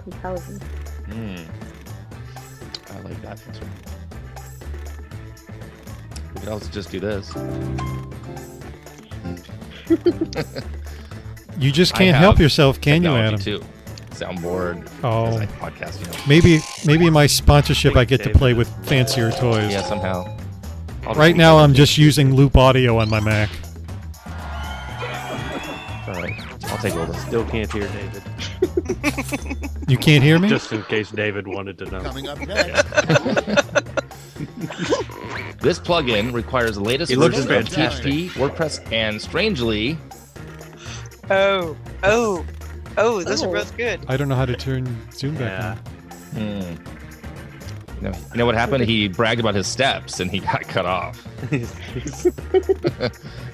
Compelling. I like that. We could also just do this. You just I can't help have yourself, can you, Technology Adam? too. soundboard. Oh. As I podcast, Maybe in my sponsorship I get to play with fancier toys. Yeah, somehow. Right now I'm just using loop audio on my Mac. All right, I'll take all this. Still can't hear David. You can't hear me? Just in case David wanted to know. Coming up next. This plugin requires the latest It looks version of fantastic. PHP, WordPress, and strangely, Oh, those are both good. I don't know how to turn Zoom back Yeah. on. you know what happened? He bragged about his steps and he got cut off.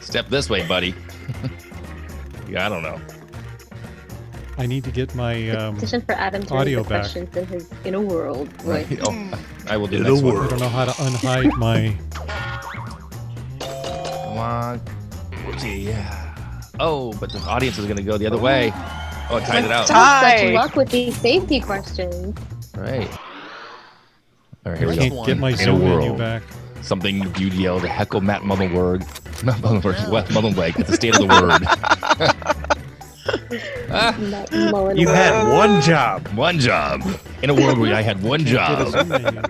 Step this way, buddy. Yeah, I don't know. I need to get my Petition for Adam to audio read the back. questions in his inner world. Right. Oh, I will do In next a one. world. I don't know how to unhide my. Come on. Yeah. Oh, but the audience is going to go the other way. Oh, I tied it out. Tie. Such luck with these safety questions. Right. All right, here I we can't go. get my In a Zoom menu world. back. Something you yelled, heckle Matt Mullenberg. Not Mullenberg, Wes Mullenweg. It's the state of the word. You had one job. One job. In a world where I had one Get a job. Zoom menu.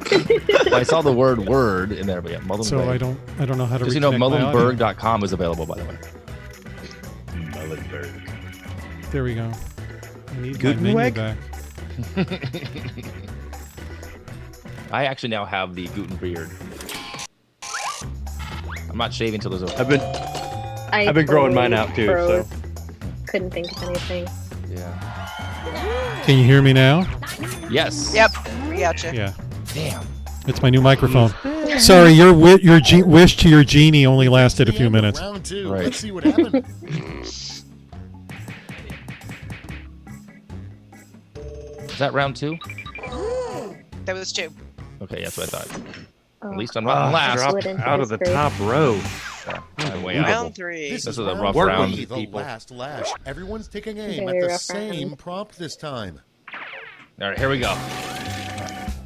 Well, I saw the word in there, but yeah, Mullenberg. So I don't know how to. Just so you know, reconnect my audio. Mullenberg.com is available, by the way. Mullenberg. There we go. I need my menu Gutenberg? back. I actually now have the Gutenberg. I'm not shaving till there's a. I've been growing mine out too. froze. So Couldn't think of anything. Yeah. Can you hear me now? Yes. Yep, we gotcha. Yeah. Damn. It's my new microphone. Sorry, your wish to your genie only lasted a few minutes. Round two. Right. Let's see what happened. Is that round 2? That was 2. Okay, that's what I thought. Oh, At least I'm not last. dropped Wooden out of the ice cream. top row. I'm way out. Round 3. This is a round rough three, round. The People. last lash. Everyone's taking aim Very at the rough same round. prompt this time. All right, here we go.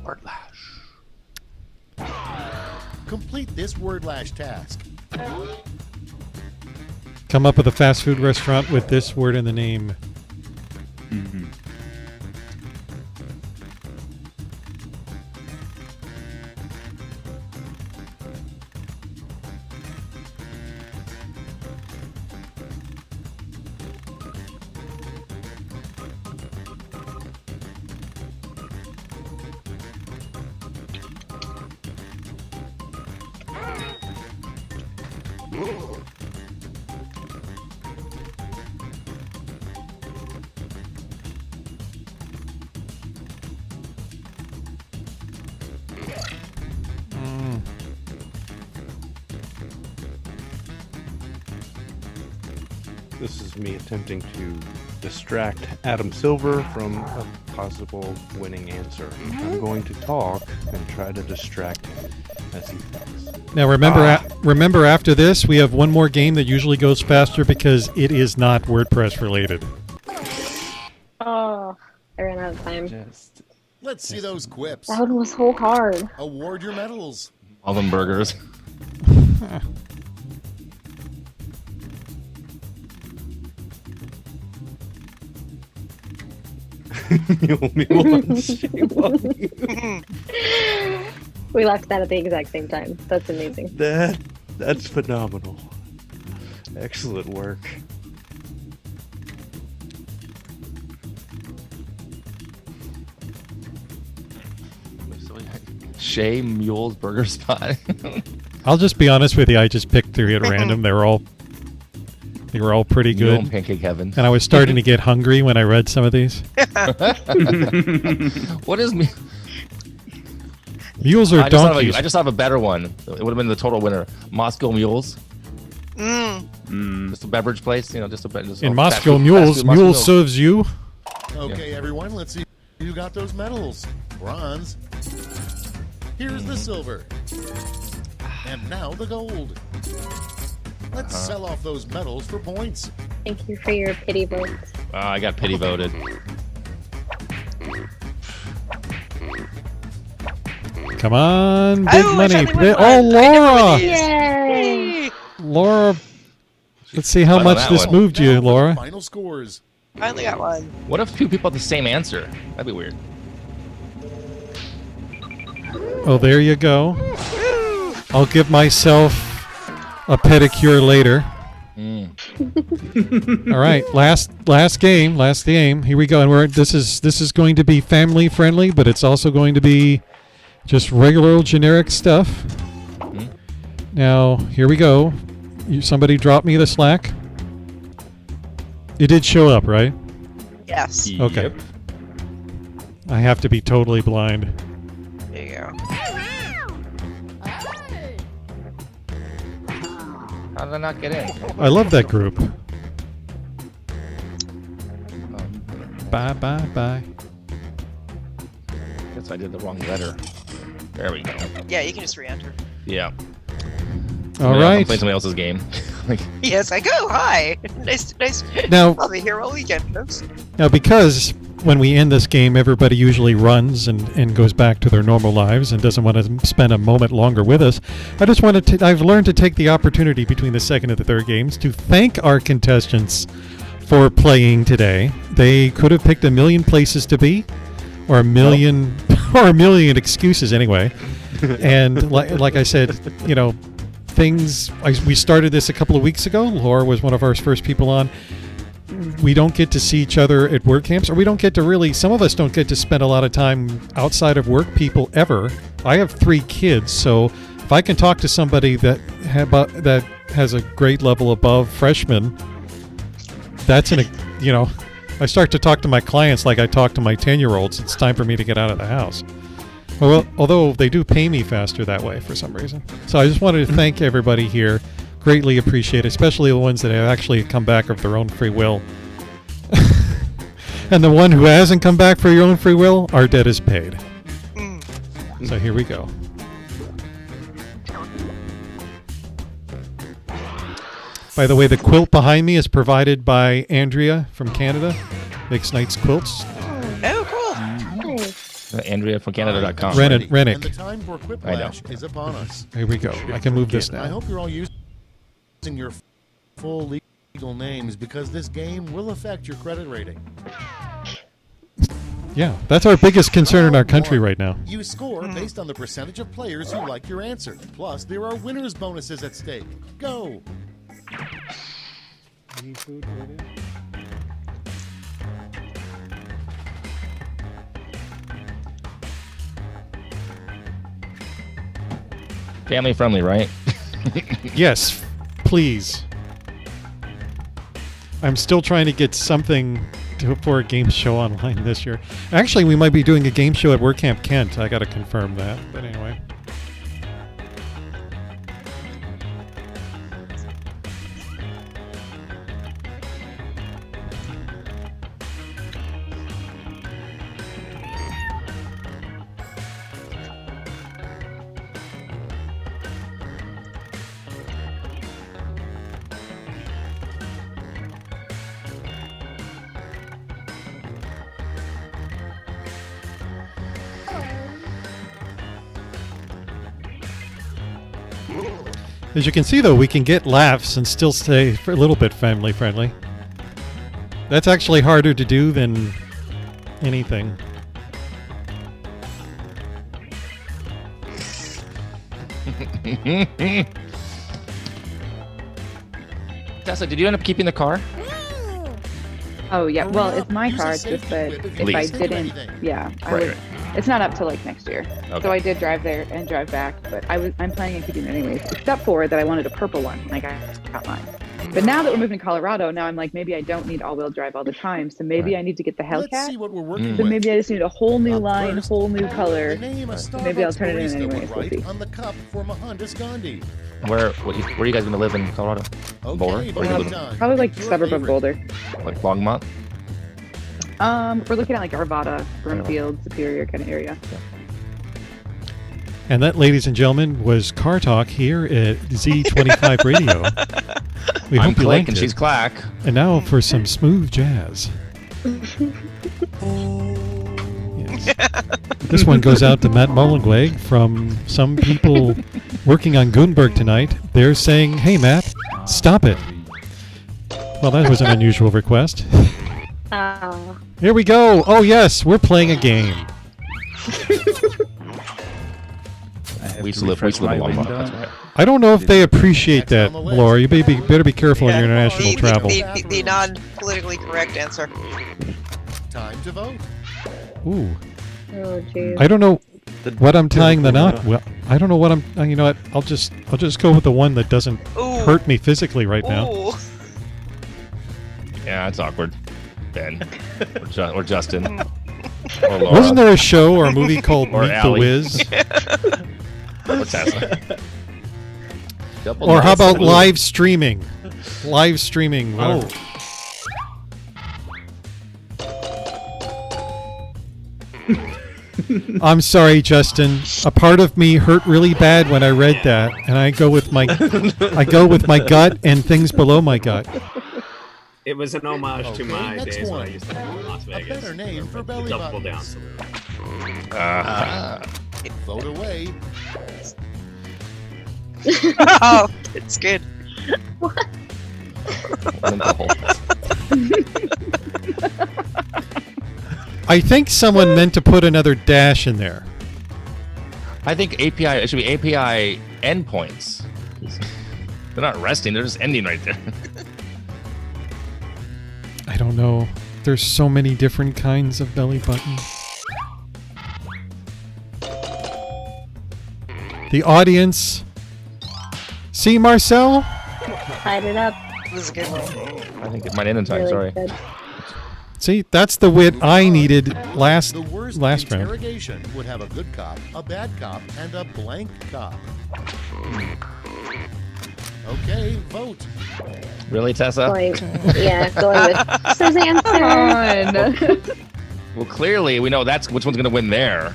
Word lash. Complete this word lash task. Come up with a fast food restaurant with this word in the name. This is me attempting to distract Adam Silver from a possible winning answer. I'm going to talk and try to distract him as he thinks. Now remember after this we have one more game that usually goes faster because it is not WordPress related. Oh, I ran out of time. Just Let's see those quips. That one was so hard. Award your medals. Mullenbergers. you owe me one. Shame on you. We laughed that at the exact same time. That's amazing. That's phenomenal. Excellent work. Shea Mule's Burger Spot. I'll just be honest with you. I just picked 3 at random. They were all pretty Mule and good. Pancake Heaven. And I was starting to get hungry when I read some of these. What is me? Mules are donkeys. I just have a better one. It would have been the total winner. Moscow Mules. Mm. Just a beverage place, just a just In a Moscow fast food- Mules, fast food Moscow Mules serves you. Okay, everyone, let's see who got those medals. Bronze. Here's the silver. And now the gold. Let's sell off those medals for points. Thank you for your pity vote. I got pity voted. Come on, big Oh, I money. finally won Oh, one. I know what Laura. it is. Yay! Laura. Let's see how Fun on much that this one. moved you, Now for Laura. Final scores. Finally got one. What if two people have the same answer? That'd be weird. Oh, there you go. I'll give myself a pedicure later. All right, last game. Here we go. And this is going to be family friendly, but it's also going to be just regular old generic stuff. Now, here we go. Somebody dropped me the slack. It did show up, right? Yes. Okay. Yep. I have to be totally blind. There you go. How did I not get in? I love that group. Bye, bye, bye. Guess I did the wrong letter. There we go. Yeah, you can just re-enter. Yeah. All Maybe I'll right. play somebody else's game. Like, Yes, I go. Hi. Nice. Now, I'll be here all weekend, folks. because when we end this game, everybody usually runs and goes back to their normal lives and doesn't want to spend a moment longer with us, I just wanted to. I've learned to take the opportunity between the second and the third games to thank our contestants for playing today. They could have picked a million places to be, or a million excuses anyway. And like I said, we started this a couple of weeks ago. Laura was one of our first people on. We don't get to see each other at work camps, or we don't get to some of us don't get to spend a lot of time outside of work people ever. I have 3 kids, so if I can talk to somebody that has a grade level above freshman, that's I start to talk to my clients like I talk to my 10-year-olds. It's time for me to get out of the house. Well, although they do pay me faster that way for some reason. So I just wanted to thank everybody here. Greatly appreciate it, especially the ones that have actually come back of their own free will. And the one who hasn't come back for your own free will, our debt is paid. So here we go. By the way, the quilt behind me is provided by Andrea from Canada. Makes nice quilts. Oh, cool. Andrea from Canada.com. Rennick. And the time for Quiplash is upon us. Here we go. I can move this I now. hope you're all using your full legal names because this game will affect your credit rating. Yeah, that's our biggest concern in our country right now. You score based on the percentage of players who like your answer. Plus, there are winners' bonuses at stake. Go! Family friendly, right? Yes, please. I'm still trying to get something for a game show online this year. Actually, we might be doing a game show at WordCamp Kent. I got to confirm that. But anyway. As you can see, though, we can get laughs and still stay for a little bit family friendly. That's actually harder to do than anything. Tessa, did you end up keeping the car? Oh yeah, well it's my car. It's just that if I Least. didn't, yeah, Right. it's not up to like next year. Okay. So I did drive there and drive back, but I'm planning on keeping it anyways. Except for that I wanted a purple one when I got mine. But now that we're moving to Colorado, now I'm like maybe I don't need all-wheel drive all the time. So maybe I need to get the Let's see Hellcat. what we're working So with. maybe I just need a whole new Up line, first, whole new color. the name of Maybe I'll Starbucks turn it in barista anyways. would We'll write see. on the cup for Mohandas Gandhi. Where are you guys going to live in Colorado? Boulder? Okay, Where are you living? done. Probably like Your suburb of favorite. Boulder. Like Longmont? We're looking at like Arvada, Broomfield, Superior kind of area. And that, ladies and gentlemen, was Car Talk here at Z25 Radio. We I'm hope you Click liked and it. she's Clack. And now for some smooth jazz. Yes. This one goes out to Matt Mullingweg from some people working on Gutenberg tonight. They're saying, "Hey, Matt, stop it." Well, that was an unusual request. Here we go. Oh yes, we're playing a game. We slip a long walk. That's right. I don't know if they appreciate that, Laura. You better be careful in your international travel. The non-politically correct answer. Time to vote. Ooh. Oh, jeez. I don't know what I'm tying the knot. Well, I don't know what I'm. You know what? I'll just go with the one that doesn't Ooh. hurt me physically right now. Ooh. Yeah, it's awkward. Ben or Justin or Laura. Wasn't there a show or a movie called Or Meet the Allie. Wiz? Or Tessa. Or how about live streaming? Live streaming. Oh. I'm sorry, Justin. A part of me hurt really bad when I read that, and I go with my gut and things below my gut. It was an homage to my next days when I one. used to live in Las A Vegas. better name for belly Double down buttons. saloon. Vote away. Oh, it's good. I think someone meant to put another dash in there. I think API, it should be API endpoints. They're not resting, they're just ending right there. I don't know. There's so many different kinds of belly button. The audience. See, Marcel? Tied it up. This is a good one. I think it might end in time, Really sorry. good. See, that's the wit I needed last The worst round. interrogation would have a good cop, a bad cop, and a blank cop. Okay, vote. Really, Tessa? Going with Suzanne's answer. Well, clearly, we know that's which one's going to win there.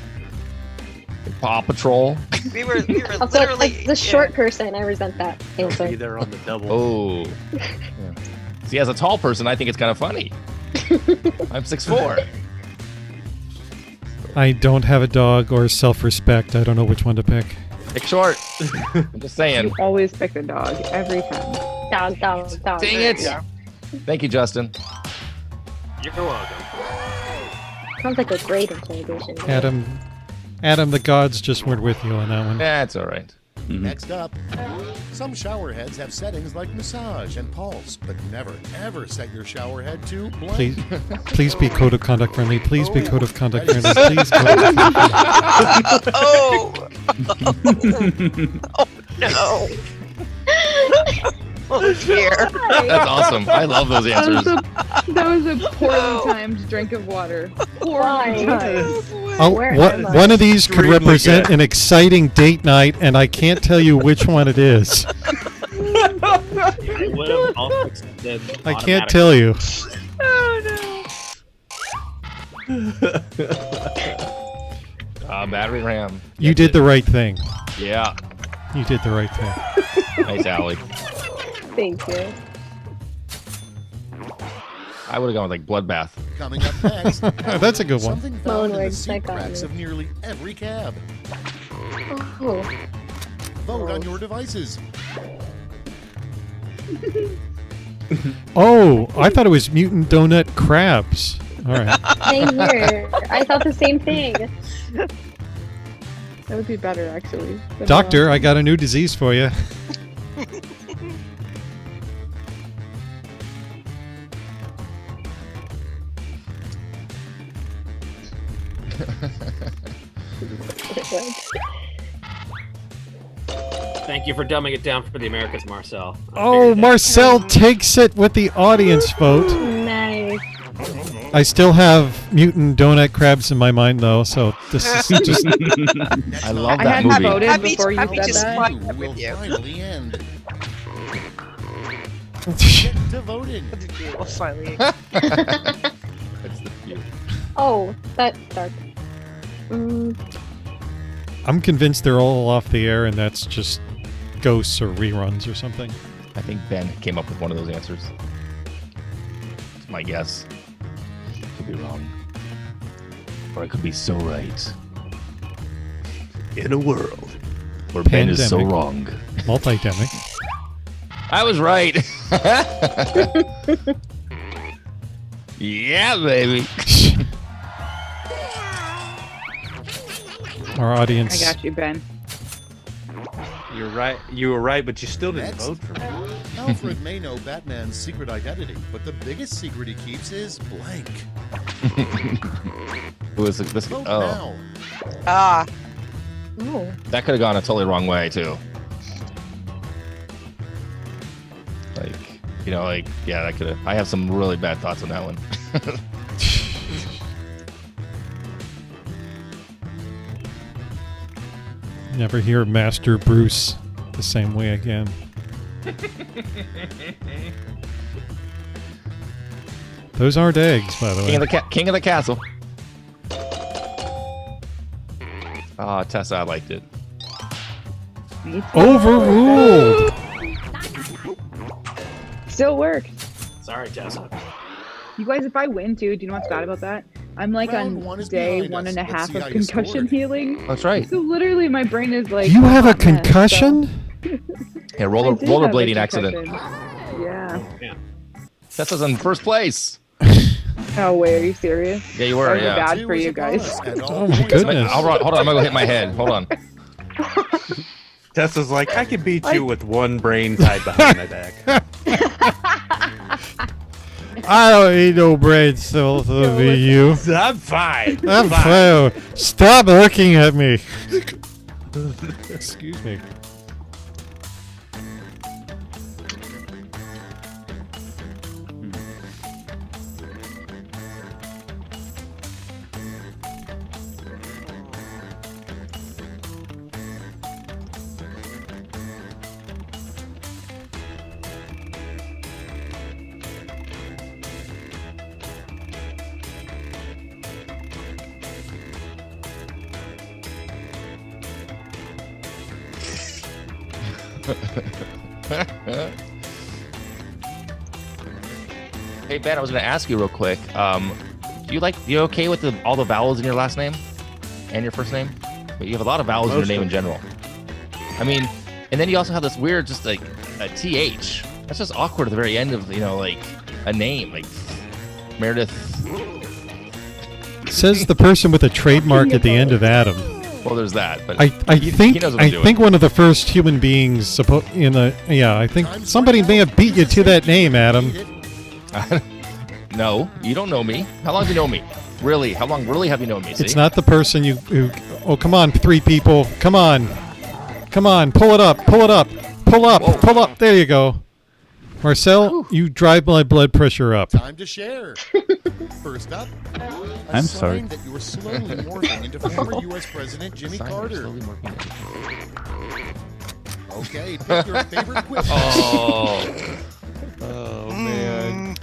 Paw Patrol. We were Also, literally as the short person, I resent that answer. Be there on the double. Oh. Yeah. See, as a tall person, I think it's kind of funny. I'm 6'4". I don't have a dog or self-respect. I don't know which one to pick. Pick short. I'm just saying. You always pick the dog every time. Dog. Dang it. Yeah. Thank you, Justin. You're welcome. Sounds like a great interrogation. Adam, the gods just weren't with you on that one. That's all right. Next up, some shower heads have settings like massage and pulse, but never, ever set your shower head to blank. Please be code of conduct friendly. Please be code of conduct friendly. Please code of conduct friendly. Oh. Oh no. Oh dear. That's awesome. I love those answers. That was a poorly timed drink of water. Poorly timed. One of these could represent an exciting date night, and I can't tell you which one it is. I would have also accepted I can't tell you. Battery RAM. You did the right thing. Yeah. You did the right thing. Nice, Allie. Thank you. I would have gone with like Bloodbath. Coming up next, That's a good one. something found in the Moanward, seat that got cracks me. of nearly every cab. Oh. Vote on your devices. Oh, I thought it was mutant donut crabs. All right. Same here. I thought the same thing. That would be better, actually. But, Doctor, I got a new disease for you. Thank you for dumbing it down for the Americans, Marcel. Oh, Marcel takes it with the audience vote. Nice. I still have mutant donut crabs in my mind, though, so this is just... I love I that hadn't movie. voted Happy- before you happy said to that. supply- You will with you. finally end. Get to voting. Well, finally. That's the view. Oh, that's dark. I'm convinced they're all off the air, and that's just ghosts or reruns or something. I think Ben came up with one of those answers. It's my guess. Could be wrong. Or I could be so right. In a world. Where Ben is so Pandemic. wrong. Multi-demic. I was right. Yeah, baby. Our audience. I got you, Ben. You're right. You were right, but you still didn't Next. vote for me. Alfred may know Batman's secret identity, but the biggest secret he keeps is blank. Who is this? Vote Oh, now. Ah, Oh. that could have gone a totally wrong way too. Like, yeah, that could have. I have some really bad thoughts on that one. Never hear Master Bruce the same way again. Those aren't eggs, by the way. King of the castle. Oh, Tessa, I liked it. Overruled. Still worked. Sorry, Tessa. You guys, if I win too, do you know what's bad about that? I'm like Round on one is day behind one us. and a Let's half see of how you concussion scored. healing. That's right. So literally my brain is like, You have a hot mess, concussion? Yeah, so- I did have a rollerblading accident. concussion. Yeah. Tessa's in first place. Oh wait, are you serious? Yeah, you were. That was Yeah. bad Two for is you a guys. bonus, and all Oh my points goodness. Hold on, I'm gonna go hit my head. Hold on. Tessa's like, I could beat you with one brain tied behind my back. I don't eat no bread cells of you. I'm fine. I'm fine. Stop looking at me. Excuse me. Hey Ben, I was gonna ask you real quick. You okay with all the vowels in your last name and your first name? But you have a lot of vowels in your Most name of in general. I mean, and then you also have this weird, just like a th. That's just awkward at the very end of like a name, like Meredith. Says the person with a trademark at the end of Adam. Well, there's that, but I he think knows what I'm doing. one of the first human beings I think somebody may have beat you to that name, Adam. No, you don't know me. How long do you know me? Really? How long really have you known me? See? It's not the person who. Oh, come on, three people. Come on. Come on, pull it up. Pull it up. Pull up. Whoa. Pull up. There you go. Marcel, you drive my blood pressure up. Time to share. First up, a I'm sign sorry. that you are slowly morphing into former U.S. President Jimmy Sign you're Carter. slowly morphing into- Okay, pick your favorite quip. Oh, Oh, man.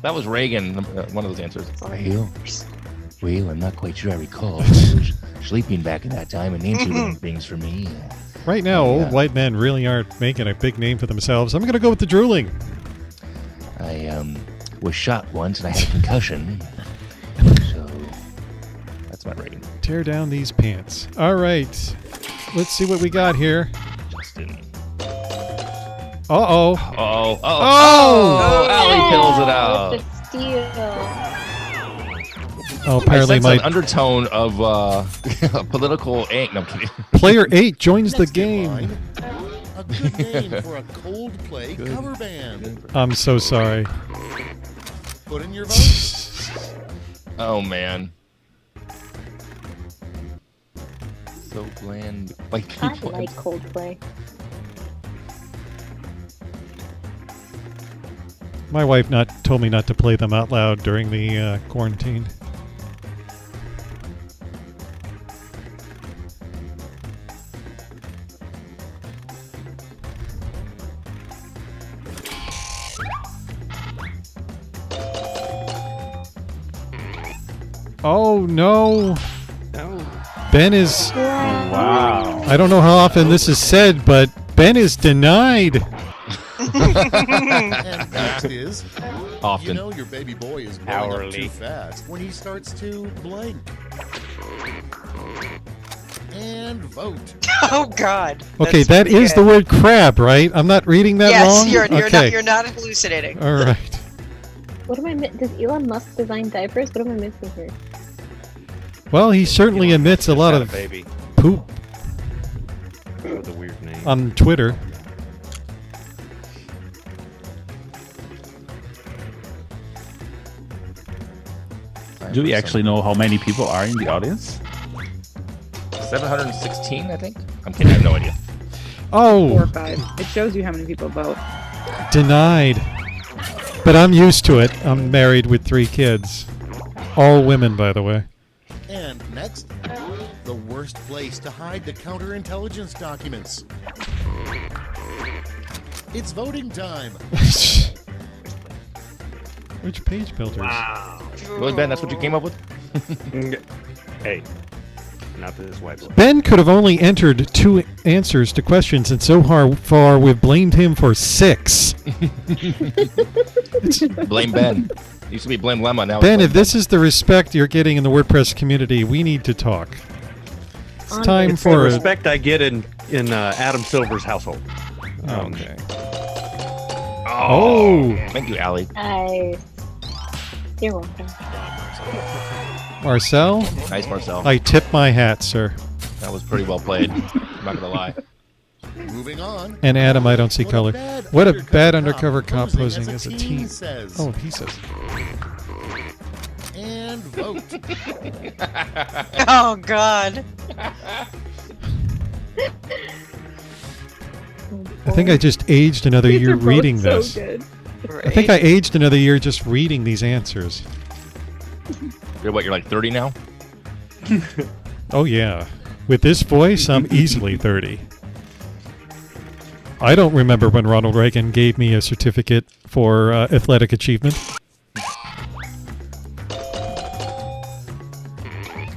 that was Reagan. One of those answers. Well, I'm not quite sure I recall. I was sleeping back at that time and named two things for me. Right now, Yeah. old white men really aren't making a big name for themselves. I'm going to go with the drooling. I was shot once and I had a concussion. So That's my Reagan. Tear down these pants. All right. Let's see what we got here. Justin. Uh-oh. Oh, Oh! Allie pills it out. With the steel. Oh, I apparently sense my an undertone of political ink. No, I'm kidding. player 8 joins the Next in game. line, a good name for a Coldplay cover band. I'm so sorry. Put in your vote. Oh man. So bland. Like I people. like Coldplay. My wife told me not to play them out loud during the quarantine. Oh no! No. Ben is. Wow. I don't know how often this is said, but Ben is denied. And next is, Often. you know your baby boy is growing up Hourly. too fast when he starts to blank. And vote. Oh God. Okay, That's that pretty is good. the word crab, right? I'm not reading that yes, wrong? you're Okay. not hallucinating. All right. What am I? Does Elon Musk design diapers? What am I missing here? Well, he certainly emits a lot Had of baby poop with a weird name. on Twitter. Do we actually know how many people are in the audience? 716, I think. I'm kidding. I have no idea. 4 or Oh, 5. It shows you how many people vote. denied. But I'm used to it. I'm married with 3 kids. All women, by the way. And next, the worst place to hide the counterintelligence documents. It's voting time. Which page builders? Wow. Really, Ben? That's what you came up with? Hey, not that his wife's. Ben could have only entered 2 answers to questions, and so far we've blamed him for 6. Blame Ben. Used to be blame Lemma. Now Ben, it's if this is the respect you're getting in the WordPress community, we need to talk. It's time It's the for respect I get in Adam Silver's household. Okay. Oh, thank you, Allie. Nice. You're welcome. Marcel, Nice, Marcel. I tip my hat, sir. That was pretty well played. I'm not gonna lie. Moving on. And Adam, I don't see What a color. bad What a undercover bad cop undercover cop posing posing as as a a teen teen. says. Oh, he says. And vote. Oh God. I think I just aged another These year are both reading so this. good. I think I aged another year just reading these answers. You're what? You're like 30 now? Oh, yeah. With this voice, I'm easily 30. I don't remember when Ronald Reagan gave me a certificate for athletic achievement.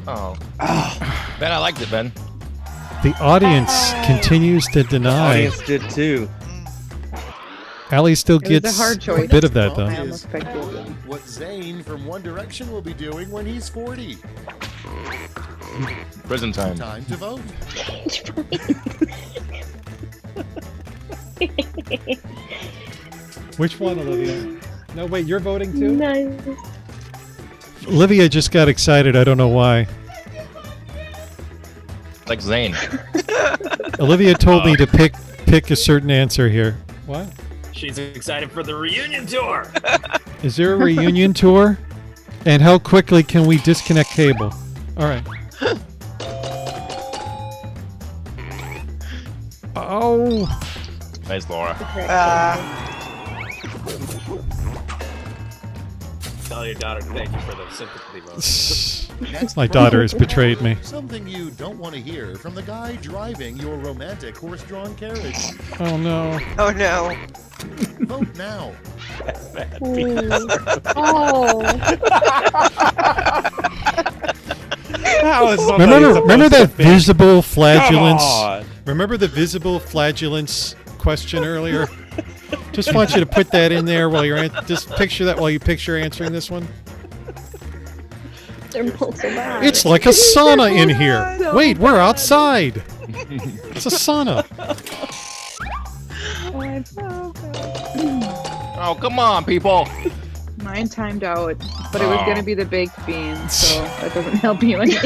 Oh. Ben, I liked it, Ben. The audience continues to deny. Audience did too. Allie still It was gets a hard choice. bit of that, though. I almost picked it. What Zayn from One Direction will be doing when he's 40. Prison time. Time to vote. Which one, Olivia? No, wait, you're voting too? Nice. Olivia just got excited. I don't know why. Like Zane. Olivia told me to pick a certain answer here. What? She's excited for the reunion tour. Is there a reunion tour? And how quickly can we disconnect cable? All right. Oh. Nice, Laura. Tell your daughter thank you for the sympathy vote. Next My daughter has betrayed me. Something you don't want to hear from the guy driving your romantic horse-drawn carriage. Oh no. Oh no. Vote now. Oh. Remember that visible flatulence? on. Remember the visible flatulence question earlier? Just want you to put that in there while you're just picture that while you picture answering this one. They're both so bad. It's like a sauna in here. Wait, we're outside. It's a sauna. Oh, come on, people. Mine timed out, but it was going to be the baked beans, so that doesn't help you any.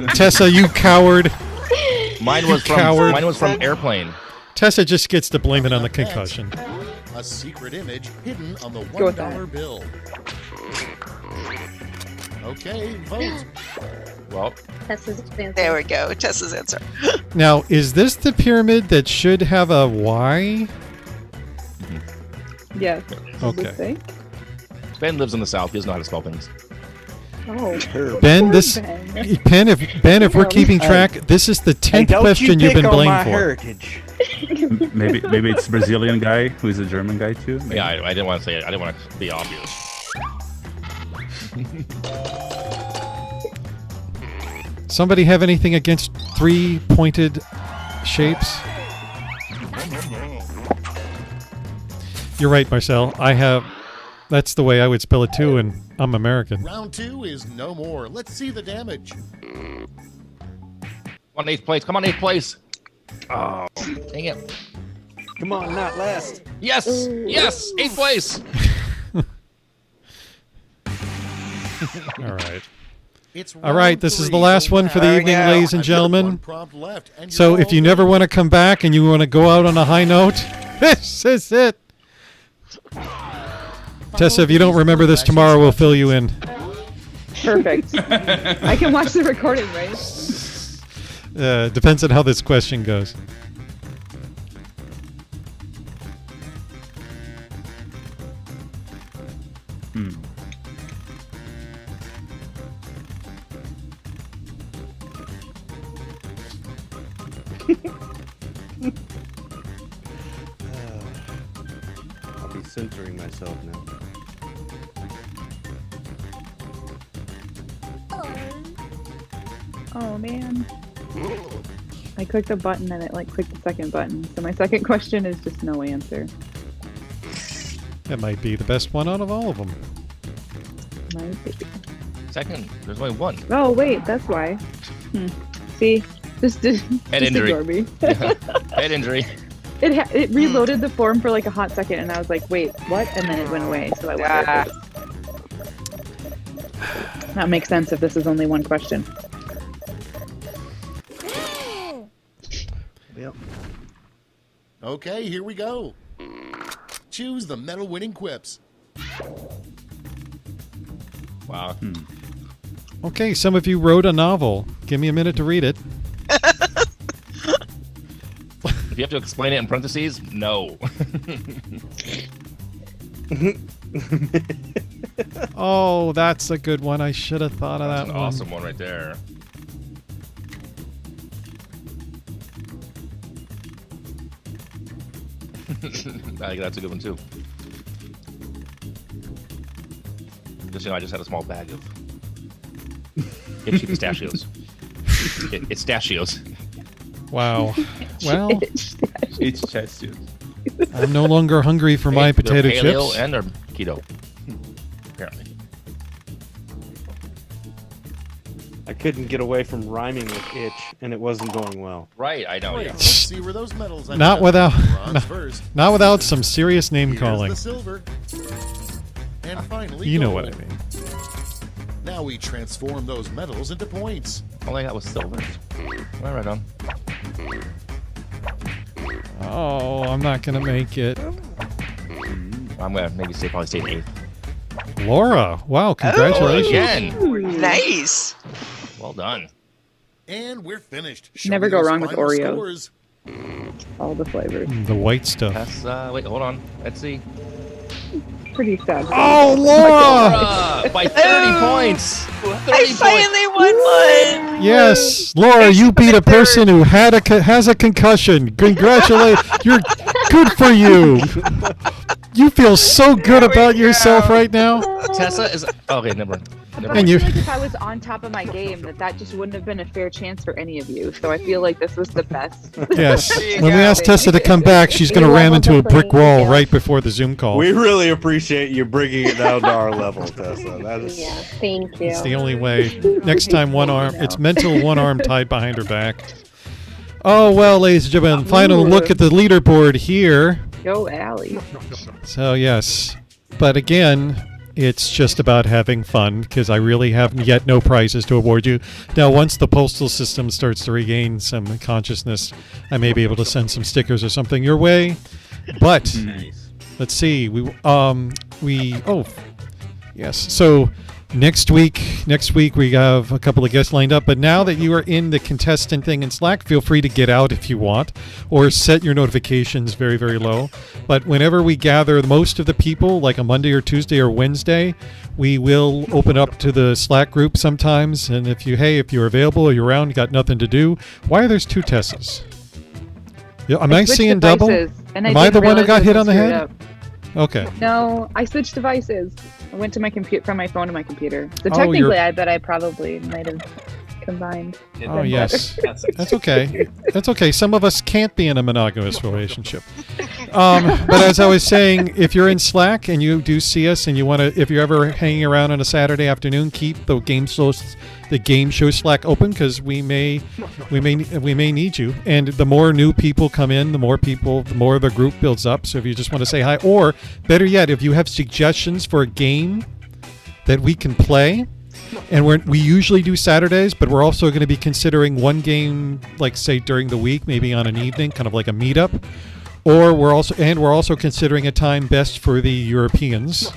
Tessa, you coward. Mine was from Airplane. Tessa just gets to blame it on the concussion. A secret image hidden on the Go with $1 bill. Okay, vote. Well, Tessa's answer. There we go. Tessa's answer. Now, is this the pyramid that should have a Y? Yes. Okay. Ben lives in the South. He doesn't know how to spell things. Oh. Ben, this Ben. if we're keeping track, this is the 10th question you've been blamed for. Heritage. Maybe it's Brazilian guy who is a German guy too. Maybe. Yeah, I didn't want to say it. I didn't want to be obvious. Somebody have anything against 3-pointed shapes? You're right, Marcel. That's the way I would spell it too, and I'm American. Round 2 is no more. Let's see the damage. Come on, 8th place. Come on, 8th place. Oh, dang it. Come on, not last. Yes, yes, 8th place. All right. It's All right, this is the round last three, one for the There we evening, go. ladies and I've got one gentlemen. prompt left, and So you're if you all never ready. want to come back and you want to go out on a high note, this is it. Tessa, if you don't remember this tomorrow, we'll fill you in. Perfect. I can watch the recording, right? Depends on how this question goes. I'll be censoring myself now. Oh man. I clicked a button and it like clicked the second button. So my second question is just no answer. That might be the best one out of all of them. Might be. Second, there's only one. Oh wait, that's why. See, just Head injury. ignore me. Head injury. It reloaded the form for like a hot second, and I was like, wait, what? And then it went away. So I wondered. That makes sense if this is only one question. Yep. Okay, here we go. Choose the medal-winning quips. Wow. Okay, some of you wrote a novel. Give me a minute to read it. If you have to explain it in parentheses, no. Oh, that's a good one. I should have thought of That's that an one. awesome one right there. I think that's a good one too. Just I just had a small bag of itchy pistachios. It's pistachios. Wow. Well, It's just you. I'm no longer hungry for my They're potato paleo chips. and they're keto. Apparently. I couldn't get away from rhyming with itch, and it wasn't going well. Right, I know. Wait, Yeah. let's see where those medals ended Not up. without, Bronze first. not without some serious name Here's calling. the silver. And finally, You know gold. what I mean. Now we transform those medals into points. All I got was silver. Well, right on. Oh, I'm not gonna make it. I'm gonna maybe say probably stay in eighth. Laura, wow, congratulations. Again. Nice. Well done. And we're finished. Never Show go me those wrong with final Oreos. scores. All the flavors. The white stuff. That's wait, hold on. Let's see. Pretty sad. Oh, Laura! By 30 points. 30 I points. finally won one. Yes, Laura, you beat a person who has a concussion. Congratulations. You're good for you. You feel so good about yourself right now. Tessa is okay. Never mind. But And I you- feel like if I was on top of my game, that just wouldn't have been a fair chance for any of you. So I feel like this was the best. Yes. There you When we go. asked Tessa to come back, she's going to You ram leveled into a the brick playing wall field. right before the Zoom call. We really appreciate you bringing it down to our level, Tessa. That is. Yeah, thank you. It's the only way. Next time, one arm. It's mental, one arm tied behind her back. Oh, well, ladies and gentlemen, final look at the leaderboard here. Go, Allie. So, yes. But again, it's just about having fun because I really have yet no prizes to award you. Now, once the postal system starts to regain some consciousness, I may be able to send some stickers or something your way. But let's see. Yes. So next week we have a couple of guests lined up. But now that you are in the contestant thing in Slack, feel free to get out if you want, or set your notifications very, very low. But whenever we gather most of the people, like a Monday or Tuesday or Wednesday, we will open up to the Slack group sometimes. And if you're available or you're around, you got nothing to do, why are there two Tessas? Yeah, am I switched seeing double? devices, and Am I the didn't one who realize got it hit was on the screwed head? up. Okay. No, I switched devices. I went to my from my phone to my computer. So Oh, technically, you're- I bet I probably might have combined. Oh, yes. That's okay. That's okay. Some of us can't be in a monogamous relationship. But as I was saying, if you're in Slack and you do see us and you want to, if you're ever hanging around on a Saturday afternoon, keep the game show Slack open because we may need you. And the more new people come in, the more the group builds up. So if you just want to say hi, or better yet, if you have suggestions for a game that we can play. And we usually do Saturdays, but we're also going to be considering one game, like say during the week, maybe on an evening, kind of like a meetup. Or we're also considering a time best for the Europeans.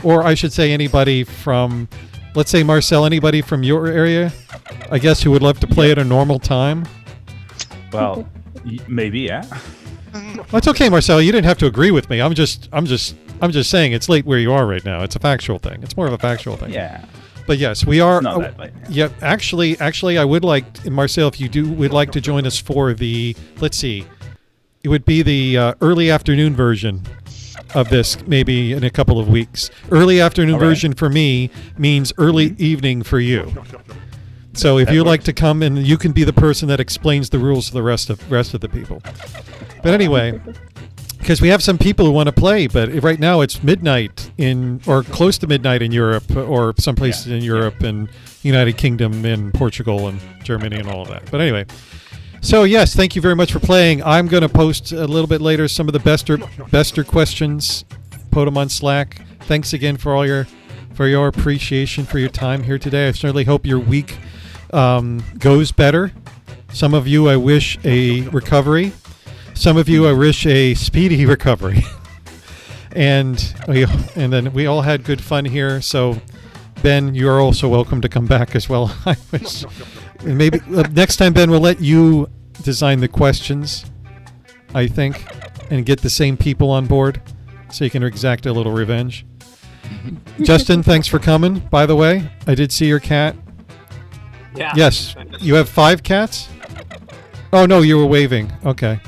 Or I should say anybody from, let's say Marcel, anybody from your area, I guess, who would love to play at a normal time. Well, maybe, yeah. That's okay, Marcel. You didn't have to agree with me. I'm just saying it's late where you are right now. It's a factual thing. It's more of a factual thing. Yeah. But yes, we are. Not that late. Yeah, actually, I would like, Marcel, if you would like to join us for the, let's see, it would be the early afternoon version of this, maybe in a couple of weeks. Early afternoon version for me means early evening for you. So if you'd like to come, and you can be the person that explains the rules to the rest of the people. But anyway, because we have some people who want to play, but right now it's midnight or close to midnight in Europe, or some places in Europe and United Kingdom and Portugal and Germany and all of that. But anyway, so yes, thank you very much for playing. I'm going to post a little bit later some of the bester questions, put them on Slack. Thanks again for your appreciation for your time here today. I certainly hope your week goes better. Some of you I wish a recovery. Some of you I wish a speedy recovery. and then we all had good fun here. So Ben, you're also welcome to come back as well. I wish maybe next time, Ben, we'll let you design the questions, I think, and get the same people on board so you can exact a little revenge. Justin, thanks for coming. By the way, I did see your cat. Yeah. Yes. You have 5 cats? Oh, no, you were waving. Okay.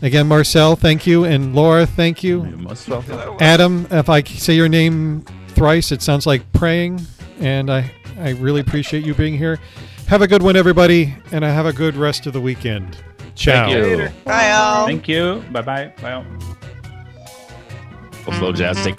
Again, Marcel, thank you. And Laura, thank you. You're most welcome. Adam, if I say your name thrice, it sounds like praying. And I really appreciate you being here. Have a good one, everybody. And have a good rest of the weekend. Ciao. Thank you. Bye, all. Thank you. Bye-bye. Bye all. Well, slow jazz. Take